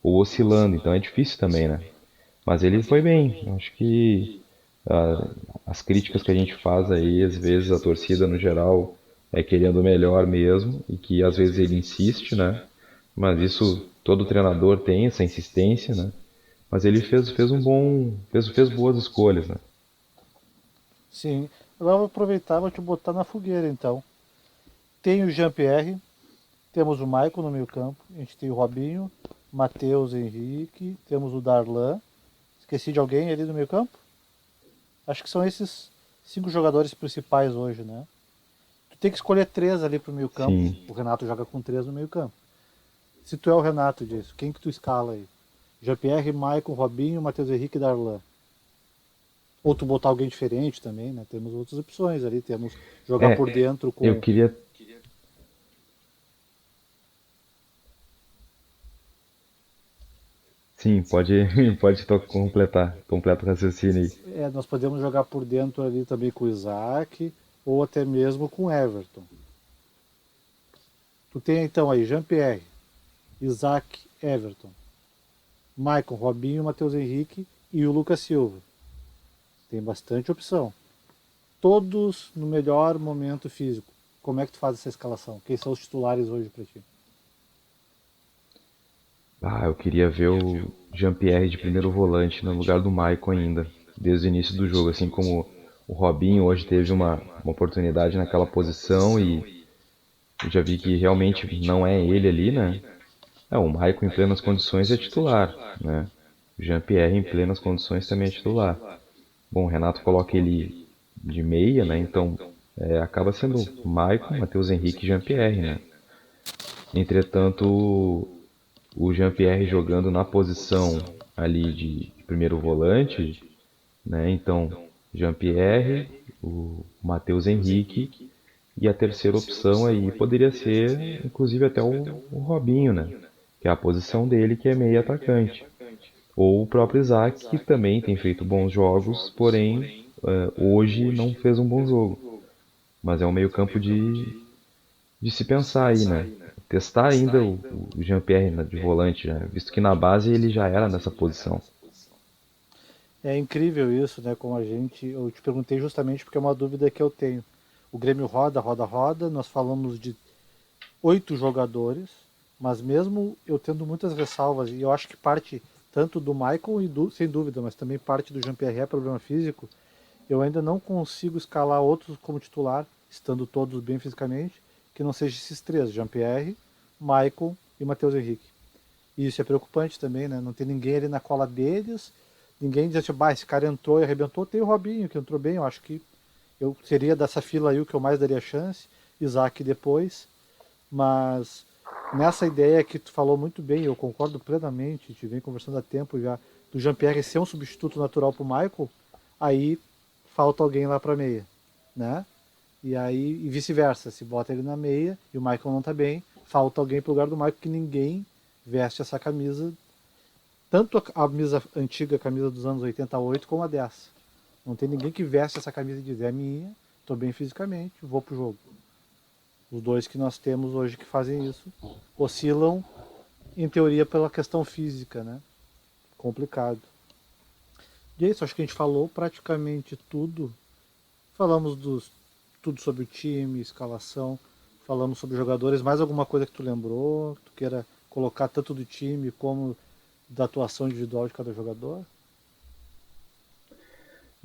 Ou oscilando, então é difícil também, né? Mas ele foi bem. Eu acho que ah, as críticas que a gente faz aí, às vezes a torcida no geral é querendo o melhor mesmo e que às vezes ele insiste, né? Mas isso todo treinador tem essa insistência, né? Mas ele fez boas escolhas, né? Sim. Agora eu vou aproveitar e vou te botar na fogueira então. Tem o Jean-Pierre, temos o Maicon no meio campo, a gente tem o Robinho, Matheus Henrique, temos o Darlan. Esqueci de alguém ali no meio campo? Acho que são esses 5 jogadores principais hoje, né? Tu tem que escolher 3 ali pro meio campo. Sim. O Renato joga com 3 no meio campo. Se tu é o Renato disso, quem que tu escala aí? Jean-Pierre, Maicon, Robinho, Matheus Henrique e Darlan. Ou tu botar alguém diferente também, né? Temos outras opções ali. Temos jogar por É, dentro eu com. queria. Sim, pode, completar. Completa o raciocínio aí. Nós podemos jogar por dentro ali também com o Isaac, ou até mesmo com o Everton. Tu tem então aí Jean-Pierre, Isaac, Everton, Maicon, Robinho, Matheus Henrique e o Lucas Silva. Tem bastante opção. Todos no melhor momento físico. Como é que tu faz essa escalação? Quem são os titulares hoje para ti? Ah, eu queria ver o Jean-Pierre de primeiro volante no lugar do Maicon ainda, desde o início do jogo, assim como o Robinho hoje teve uma oportunidade naquela posição e eu já vi que realmente não é ele ali, né? O Maicon em plenas condições é titular, né? O Jean-Pierre em plenas condições também é titular. Bom, o Renato coloca ele de meia, né? Então acaba sendo Maicon, Matheus Henrique e Jean-Pierre, né? Entretanto, o Jean-Pierre jogando na posição ali de primeiro volante, né? Então, Jean-Pierre, o Matheus Henrique e a terceira opção aí poderia ser, inclusive, até o Robinho, né? Que é a posição dele, que é meio atacante. Ou o próprio Isaac, que também tem feito bons jogos, porém hoje não fez um bom jogo. Mas é um meio campo de se pensar aí, né? Testar ainda o Jean-Pierre de volante, né? Visto que na base ele já era nessa posição. É incrível isso, né? Como a gente. Eu te perguntei justamente porque é uma dúvida que eu tenho. O Grêmio roda, roda, roda. Nós falamos de 8 jogadores, mas mesmo eu tendo muitas ressalvas, e eu acho que parte tanto do Michael e sem dúvida, mas também parte do Jean-Pierre é problema físico, eu ainda não consigo escalar outros como titular, estando todos bem fisicamente, que não seja esses 3, Jean-Pierre, Michael e Matheus Henrique. E isso é preocupante também, né? Não tem ninguém ali na cola deles, ninguém diz assim, esse cara entrou e arrebentou. Tem o Robinho, que entrou bem, eu acho que eu seria dessa fila aí o que eu mais daria chance, Isaac depois, mas nessa ideia que tu falou muito bem, eu concordo plenamente, a gente vem conversando há tempo já, do Jean-Pierre ser um substituto natural pro Michael, aí falta alguém lá pra meia, né? E aí, e vice-versa, se bota ele na meia e o Michael não tá bem, falta alguém pro lugar do Michael, que ninguém veste essa camisa, tanto a camisa antiga, a camisa dos anos 88, como a dessa. Não tem ninguém que veste essa camisa e diz, é minha, tô bem fisicamente, vou pro jogo. Os dois que nós temos hoje que fazem isso oscilam em teoria pela questão física, né? Complicado. E é isso, acho que a gente falou praticamente tudo. Falamos tudo sobre o time, escalação, falamos sobre jogadores. Mais alguma coisa que tu lembrou, que tu queira colocar tanto do time como da atuação individual de cada jogador?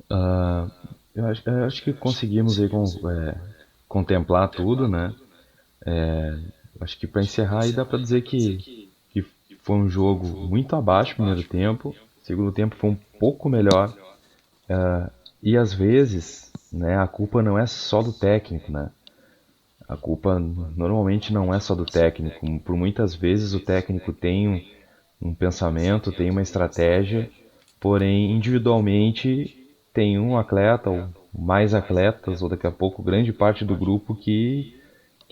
Ah, eu acho que conseguimos aí contemplar tudo, né? Acho que para encerrar aí dá para dizer que foi um jogo muito abaixo no primeiro tempo, segundo tempo foi um pouco melhor, e às vezes, né, a culpa não é só do técnico, né? A culpa normalmente não é só do técnico. Por muitas vezes o técnico tem um pensamento, tem uma estratégia, porém individualmente tem um atleta ou mais atletas, ou daqui a pouco grande parte do grupo que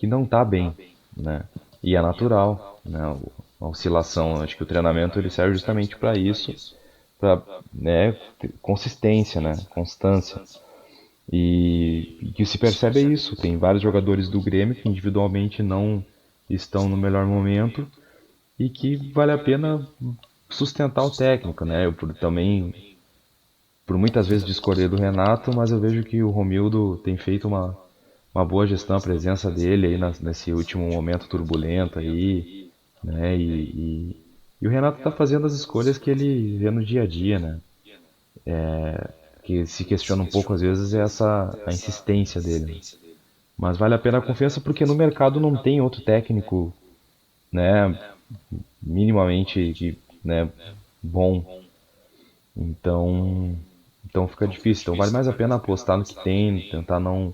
não está bem, né? E é natural, né? A oscilação, acho que o treinamento ele serve justamente para isso, para, né, consistência, né? Constância. E o que se percebe é isso. Tem vários jogadores do Grêmio que individualmente não estão no melhor momento e que vale a pena sustentar o técnico, né? Também, por muitas vezes discordei do Renato, mas eu vejo que o Romildo tem feito uma boa gestão, a presença dele aí nesse último momento turbulento aí, né? E o Renato está fazendo as escolhas que ele vê no dia a dia, né? Que se questiona um pouco às vezes é essa a insistência dele, né? Mas vale a pena a confiança porque no mercado não tem outro técnico, né, minimamente né, bom. Então, então fica difícil. Então vale mais a pena apostar no que tem, tentar não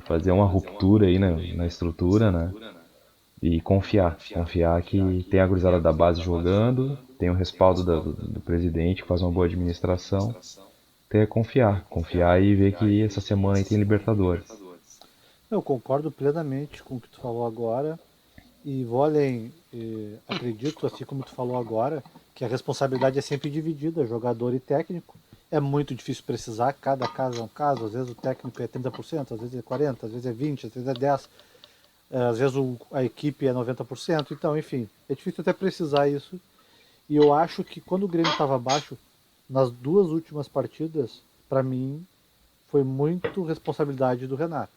fazer uma ruptura aí na estrutura, né? E confiar que tem a gurizada da base jogando, tem o respaldo do presidente que faz uma boa administração. Tem que confiar e ver que essa semana aí tem Libertadores. Eu concordo plenamente com o que tu falou agora e vou além. Acredito, assim como tu falou agora, que a responsabilidade é sempre dividida, jogador e técnico. É muito difícil precisar, cada caso é um caso, às vezes o técnico é 30%, às vezes é 40%, às vezes é 20%, às vezes é 10%, às vezes a equipe é 90%, então, enfim, é difícil até precisar isso. E eu acho que quando o Grêmio estava abaixo, nas duas últimas partidas, para mim, foi muito responsabilidade do Renato.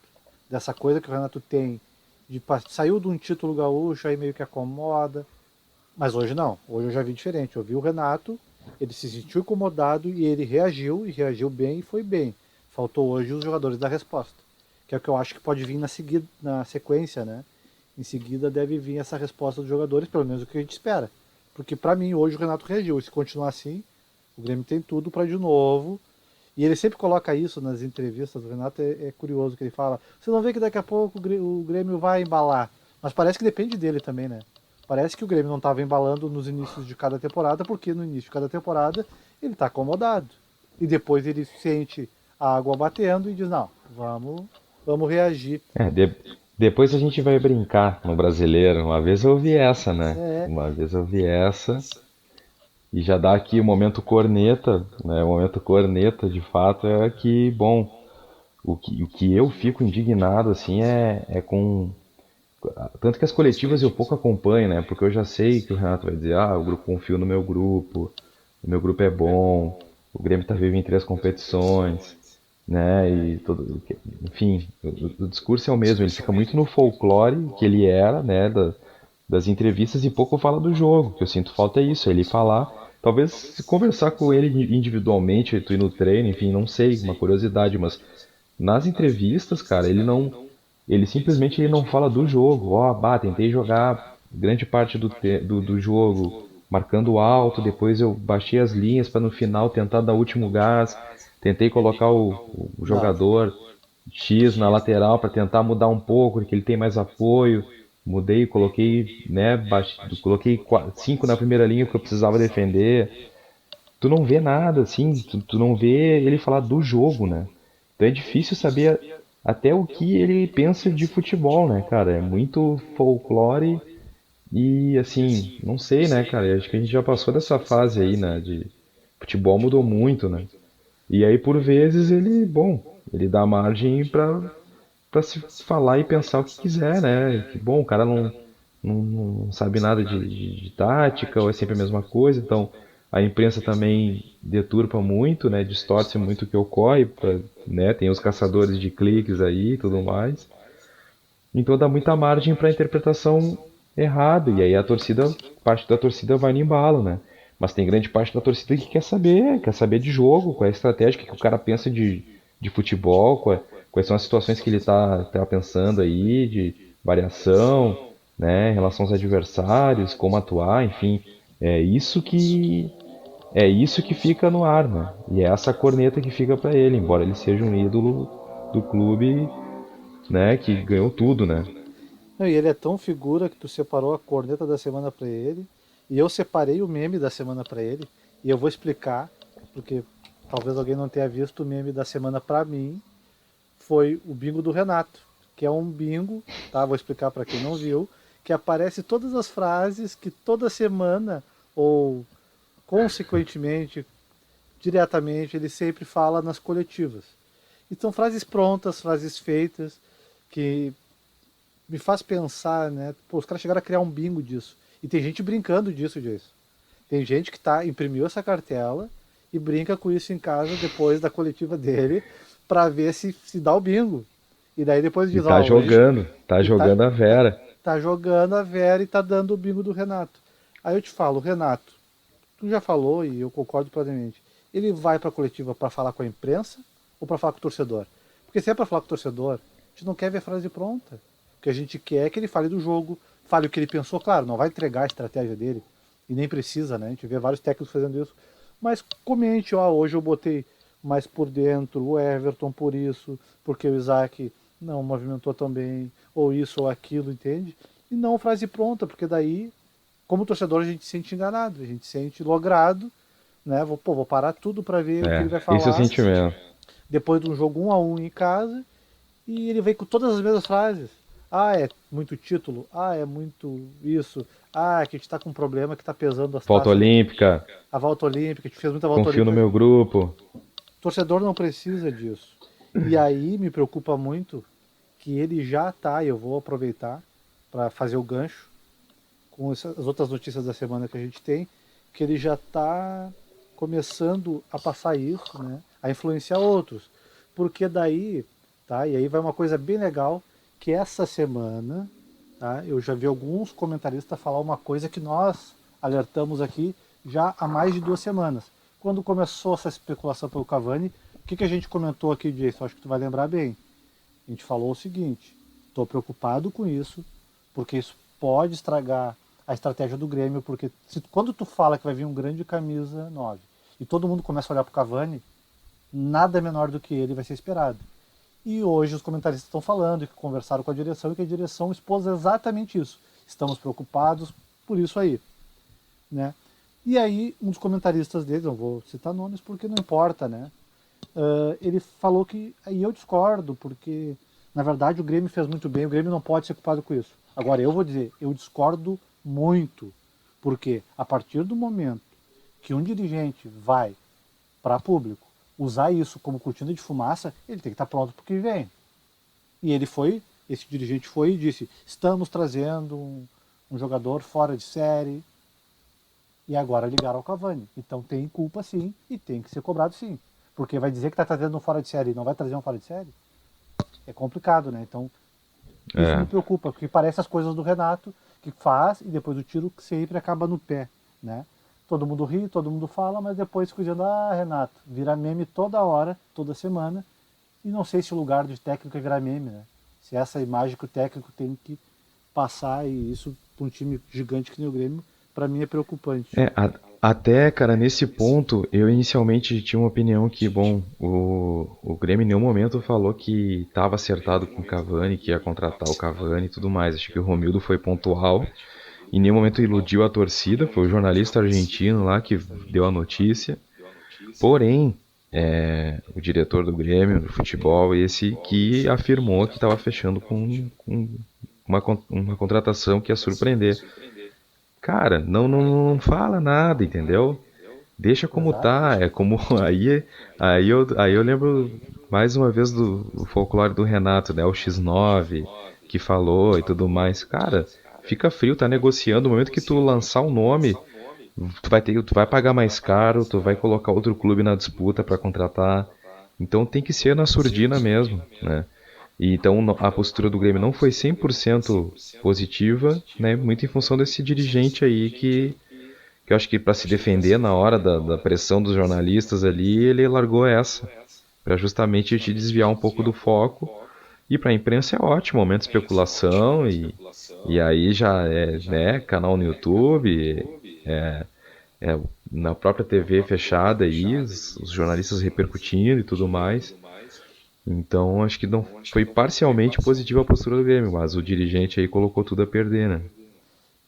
Dessa coisa que o Renato tem de saiu de um título gaúcho, aí meio que acomoda. Mas hoje não. Hoje eu já vi diferente. Eu vi o Renato, ele se sentiu incomodado e reagiu bem e foi bem. Faltou hoje os jogadores da resposta. Que é o que eu acho que pode vir na sequência, né? Em seguida deve vir essa resposta dos jogadores, pelo menos o que a gente espera. Porque para mim hoje o Renato reagiu. E se continuar assim, o Grêmio tem tudo para de novo. E ele sempre coloca isso nas entrevistas. O Renato é curioso que ele fala: você não vê que daqui a pouco o Grêmio vai embalar. Mas parece que depende dele também, né? Parece que o Grêmio não estava embalando nos inícios de cada temporada, porque no início de cada temporada ele está acomodado. E depois ele sente a água batendo e diz: não, vamos reagir. É, depois a gente vai brincar no brasileiro. Uma vez eu vi essa, né? É, Uma vez eu vi essa. E já dá aqui o momento corneta, né? O momento corneta, de fato, é que, bom, o que eu fico indignado, assim, é com. Tanto que as coletivas eu pouco acompanho, né? Porque eu já sei que o Renato vai dizer, o grupo confio no o meu grupo é bom, o Grêmio tá vivo em três competições, né? E todo, enfim, o discurso é o mesmo, ele fica muito no folclore que ele era, né? Das entrevistas e pouco fala do jogo. O que eu sinto falta é isso, ele falar, talvez se conversar com ele individualmente, tu ir no treino, enfim, não sei, uma curiosidade, mas nas entrevistas, cara, ele simplesmente ele não fala do jogo. Ó, tentei jogar grande parte do jogo marcando alto, depois eu baixei as linhas para no final tentar dar o último gás, tentei colocar o não. jogador X na lateral para tentar mudar um pouco, porque ele tem mais apoio. Mudei, coloquei, né, coloquei cinco na primeira linha porque eu precisava defender. Tu não vê nada, assim, tu não vê ele falar do jogo, né? Então é difícil saber até o que ele pensa de futebol, né, cara? É muito folclore e, assim, não sei, né, cara? Acho que a gente já passou dessa fase aí, né? De futebol mudou muito, né? E aí, por vezes, ele dá margem pra se falar e pensar o que quiser, né? Que bom, o cara não sabe nada de tática, ou é sempre a mesma coisa. Então a imprensa também deturpa muito, né, distorce muito o que ocorre, né, tem os caçadores de cliques aí e tudo mais. Então dá muita margem para interpretação errada, e aí parte da torcida vai no embalo, né? Mas tem grande parte da torcida que quer saber de jogo, qual é a estratégia, o que o cara pensa de futebol, quais são as situações que ele tá pensando aí, de variação, né, em relação aos adversários, como atuar, enfim. É isso que é isso que fica no ar, né? E é essa corneta que fica para ele, embora ele seja um ídolo do clube, né, que ganhou tudo, né? Não, e ele é tão figura que tu separou a corneta da semana pra ele, e eu separei o meme da semana pra ele, e eu vou explicar, porque talvez alguém não tenha visto o meme da semana pra mim, foi o bingo do Renato, que é um bingo, tá? Vou explicar pra quem não viu, que aparece todas as frases que toda semana, ou consequentemente, diretamente, ele sempre fala nas coletivas. Então, frases prontas, frases feitas, que me faz pensar, né? Pô, os caras chegaram a criar um bingo disso. E tem gente brincando disso, Jason. Tem gente que imprimiu essa cartela e brinca com isso em casa depois da coletiva dele para ver se dá o bingo. E daí depois E diz, ó, hoje. tá E tá, jogando a tá, Vera. tá jogando a Vera e tá dando o bingo do Renato. Aí eu te falo, Renato, tu já falou e eu concordo plenamente. Ele vai para a coletiva para falar com a imprensa ou para falar com o torcedor? Porque se é para falar com o torcedor, a gente não quer ver a frase pronta. O que a gente quer é que ele fale do jogo, fale o que ele pensou, claro, não vai entregar a estratégia dele, e nem precisa, né? A gente vê vários técnicos fazendo isso. Mas comente, ó, hoje eu botei mais por dentro o Everton por isso, porque o Isaac não movimentou tão bem, ou isso ou aquilo, entende? E não frase pronta, porque daí como torcedor a gente se sente enganado, a gente se sente logrado, né? Vou parar tudo para ver o que ele É, vai esse é o falar sentimento. depois de um jogo 1-1 em casa e ele vem com todas as mesmas frases. Ah, é muito título. Ah, é muito isso. Ah, que a gente tá com um problema que tá pesando as Volta taças. olímpica, A volta olímpica, a gente fez muita volta confio no olímpica. meu grupo. O torcedor não precisa disso. E aí me preocupa muito que ele já tá, e eu vou aproveitar para fazer o gancho com as outras notícias da semana que a gente tem, que ele já está começando a passar isso, né, a influenciar outros. Porque daí, tá, e aí vai uma coisa bem legal, que essa semana, tá, eu já vi alguns comentaristas falar uma coisa que nós alertamos aqui já há mais de 2 semanas. Quando começou essa especulação pelo Cavani, o que a gente comentou aqui, Jason? Acho que tu vai lembrar bem. A gente falou o seguinte: estou preocupado com isso, porque isso pode estragar a estratégia do Grêmio, porque quando tu fala que vai vir um grande camisa 9 e todo mundo começa a olhar para o Cavani, nada menor do que ele vai ser esperado. E hoje os comentaristas estão falando que conversaram com a direção e que a direção expôs exatamente isso. Estamos preocupados por isso aí, né? E aí um dos comentaristas deles, não vou citar nomes porque não importa, né? Ele falou que, e eu discordo, porque na verdade o Grêmio fez muito bem, o Grêmio não pode ser culpado com isso. Agora eu vou dizer, eu discordo muito, porque a partir do momento que um dirigente vai para público usar isso como cortina de fumaça, ele tem que estar pronto para o que vem. E esse dirigente foi e disse: estamos trazendo um jogador fora de série, e agora ligaram ao Cavani. Então tem culpa sim, e tem que ser cobrado sim. Porque vai dizer que está trazendo um fora de série e não vai trazer um fora de série? É complicado, né? Então isso me É, preocupa, porque parece as coisas do Renato, que faz e depois o tiro sempre acaba no pé, né? Todo mundo ri, todo mundo fala, mas depois fica dizendo, ah, Renato, vira meme toda hora, toda semana, e não sei se o lugar de técnico é virar meme, né? Se essa imagem que o técnico tem que passar, e isso para um time gigante que nem o Grêmio, para mim é preocupante. é, até, cara, nesse ponto, eu inicialmente tinha uma opinião que, bom, o Grêmio em nenhum momento falou que estava acertado com o Cavani, que ia contratar o Cavani e tudo mais. Acho que o Romildo foi pontual, em nenhum momento iludiu a torcida, foi o jornalista argentino lá que deu a notícia. Porém, o diretor do Grêmio, do futebol, esse que afirmou que estava fechando com uma contratação que ia surpreender. Cara, não fala nada, entendeu? Deixa como Exato. tá, é como aí eu lembro mais uma vez do folclore do Renato, né, o X9 que falou e tudo mais. Cara, fica frio, tá negociando. No momento que tu lançar o nome, tu vai pagar mais caro, tu vai colocar outro clube na disputa para contratar. Então tem que ser na surdina mesmo, né? E então a postura do Grêmio não foi 100% positiva, né? Muito em função desse dirigente aí que eu acho que para se defender na hora da pressão dos jornalistas ali, ele largou essa, para justamente te desviar um pouco do foco. E para a imprensa é ótimo, momento de especulação e aí já é, né, canal no YouTube, é, na própria TV fechada aí, os jornalistas repercutindo e tudo mais. Então acho que não foi parcialmente positiva a postura do Grêmio, mas o dirigente aí colocou tudo a perder, né?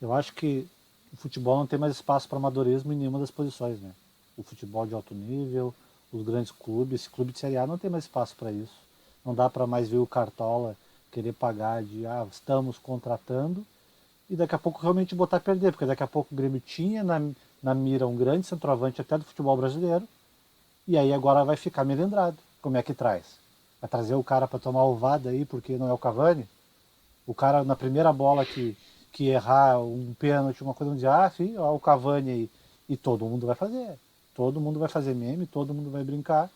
Eu acho que o futebol não tem mais espaço para amadorismo em nenhuma das posições, né? O futebol de alto nível, os grandes clubes, esse clube de Série A não tem mais espaço para isso. Não dá para mais ver o Cartola querer pagar de estamos contratando e daqui a pouco realmente botar a perder, porque daqui a pouco o Grêmio tinha na mira um grande centroavante até do futebol brasileiro e aí agora vai ficar melindrado. Como é que traz? Vai trazer o cara para tomar ovada aí porque não é o Cavani? O cara na primeira bola que errar um pênalti, uma coisa, vão dizer, sim, ó, o Cavani aí. E todo mundo vai fazer. Todo mundo vai fazer meme, todo mundo vai brincar.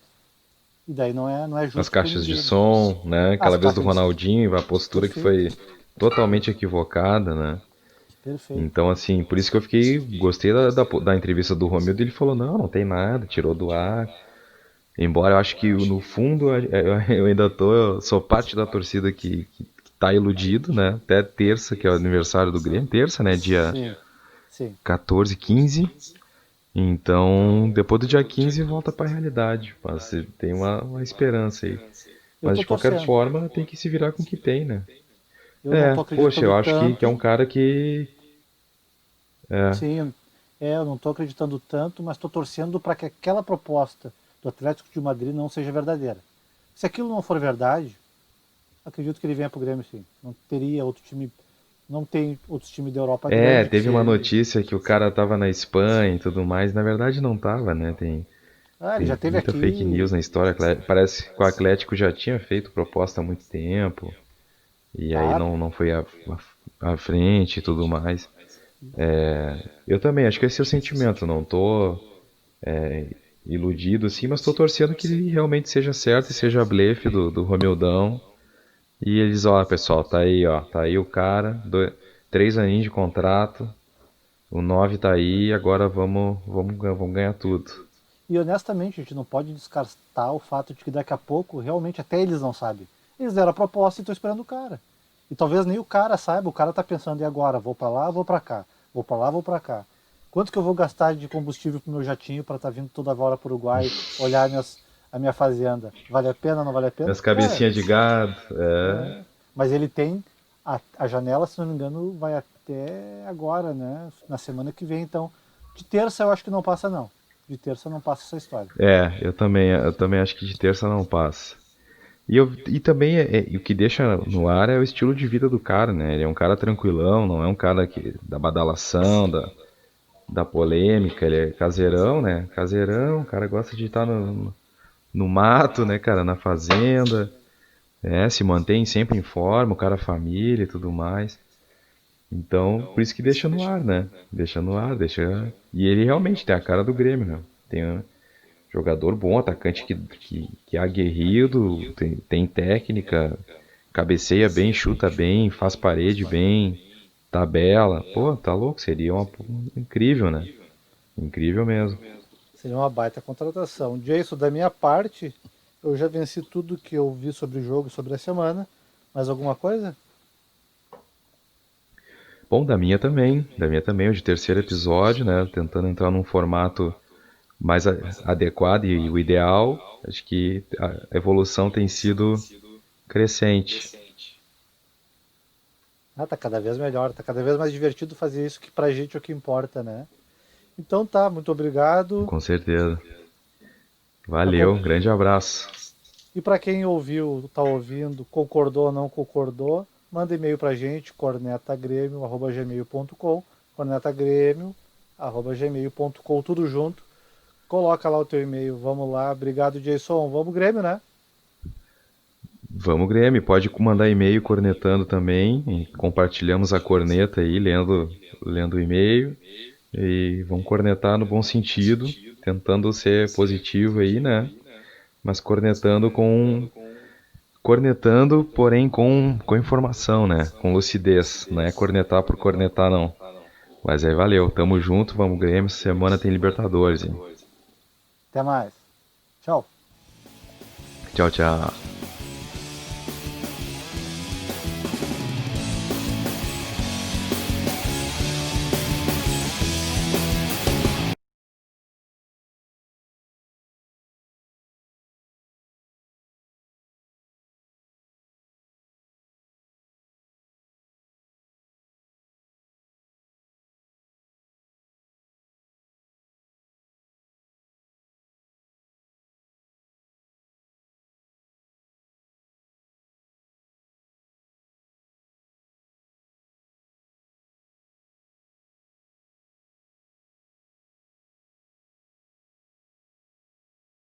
E daí não é As justo com caixas de ninguém. Né? som, né? As Aquela vez do caixas de som. Ronaldinho, a postura que Perfeito. foi totalmente equivocada, né? Perfeito. Então, assim, por isso que eu fiquei. Gostei da entrevista do Romildo. Ele falou: não, não tem nada, tirou do ar. Embora eu acho que no fundo eu ainda tô. Eu sou parte da torcida que tá iludido, né? Até terça, que é o aniversário do Grêmio. Terça, né? Dia Sim, sim. 14, 15. Então, depois do dia 15 volta pra realidade. Mas tem uma esperança aí. Eu Mas tô de qualquer torcendo. forma, tem que se virar com o que tem, né? Eu não É, tô poxa, eu acreditando acho que é um tanto. cara que. É, Sim, eu não tô acreditando tanto, mas tô torcendo para que aquela proposta do Atlético de Madrid não seja verdadeira. Se aquilo não for verdade, acredito que ele venha pro Grêmio sim. Não teria outro time, não tem outros times da Europa grande que teve uma seja. notícia que o cara tava na Espanha e tudo mais. Na verdade, não tava, né? Ah, ele já Tem teve muita fake aqui. news na história. Parece que o Atlético já tinha feito proposta há muito tempo. E aí Tá, não foi à frente e tudo mais. Eu também, acho que esse é o sentimento. Não tô iludido assim, mas tô torcendo que ele realmente seja certo e seja blefe do Romildão. E eles, ó, pessoal, tá aí o cara, 3 aninhos de contrato, o 9 tá aí, agora vamos ganhar tudo. e honestamente a gente não pode descartar o fato de que daqui a pouco realmente até eles não sabem. Eles deram a proposta e estão esperando o cara. E talvez nem o cara saiba, o cara tá pensando, e agora? Vou para lá, vou para cá. Vou para lá, vou para cá. Quanto que eu vou gastar de combustível pro meu jatinho para estar vindo toda hora para o Uruguai, olhar a minha fazenda? Vale a pena, não vale a pena? As Cara, cabecinhas de gado, mas ele tem a janela, se não me engano, vai até agora, né? Na semana que vem, então. De terça eu acho que não passa, não. De terça não passa essa história. eu também acho que de terça não passa. E também e o que deixa no ar é o estilo de vida do cara, né? Ele é um cara tranquilão, não é um cara da badalação, da polêmica, ele é caseirão, né? Caseirão, o cara gosta de estar no mato, né, cara, na fazenda, se mantém sempre em forma, o cara é família e tudo mais. Então, por isso que deixa no ar, né? Deixa no ar, deixa. E ele realmente tem a cara do Grêmio, né? Tem um jogador bom, atacante que é aguerrido, tem técnica, cabeceia bem, chuta bem, faz parede bem, tabela. Pô, tá louco? Seria incrível, né? Incrível mesmo. Seria uma baita contratação. Jason, da minha parte, eu já venci tudo que eu vi sobre o jogo, sobre a semana. Mais alguma coisa? Bom, da minha também, o de terceiro episódio, né? Tentando entrar num formato mais adequado e o ideal. Acho que a evolução tem sido crescente. Ah, tá cada vez melhor, tá cada vez mais divertido fazer isso que pra gente é o que importa, né? Então tá, muito obrigado. Com certeza. Acom- Valeu, grande abraço. E para quem ouviu, tá ouvindo, concordou ou não concordou, manda e-mail pra gente, cornetagrêmio@gmail.com, cornetagrêmio@gmail.com, tudo junto. Coloca lá o teu e-mail, vamos lá. Obrigado, Jason. Vamos Grêmio, né? Vamos, Grêmio. Pode mandar e-mail cornetando também. E compartilhamos a corneta aí, lendo o e-mail. E vamos cornetar no bom sentido, tentando ser positivo aí, né? Mas cornetando, porém com informação, né? Com lucidez. Não é cornetar por cornetar, não. Mas aí valeu, tamo junto, vamos Grêmio. Essa semana tem Libertadores, hein? Até mais. Tchau. Tchau, tchau.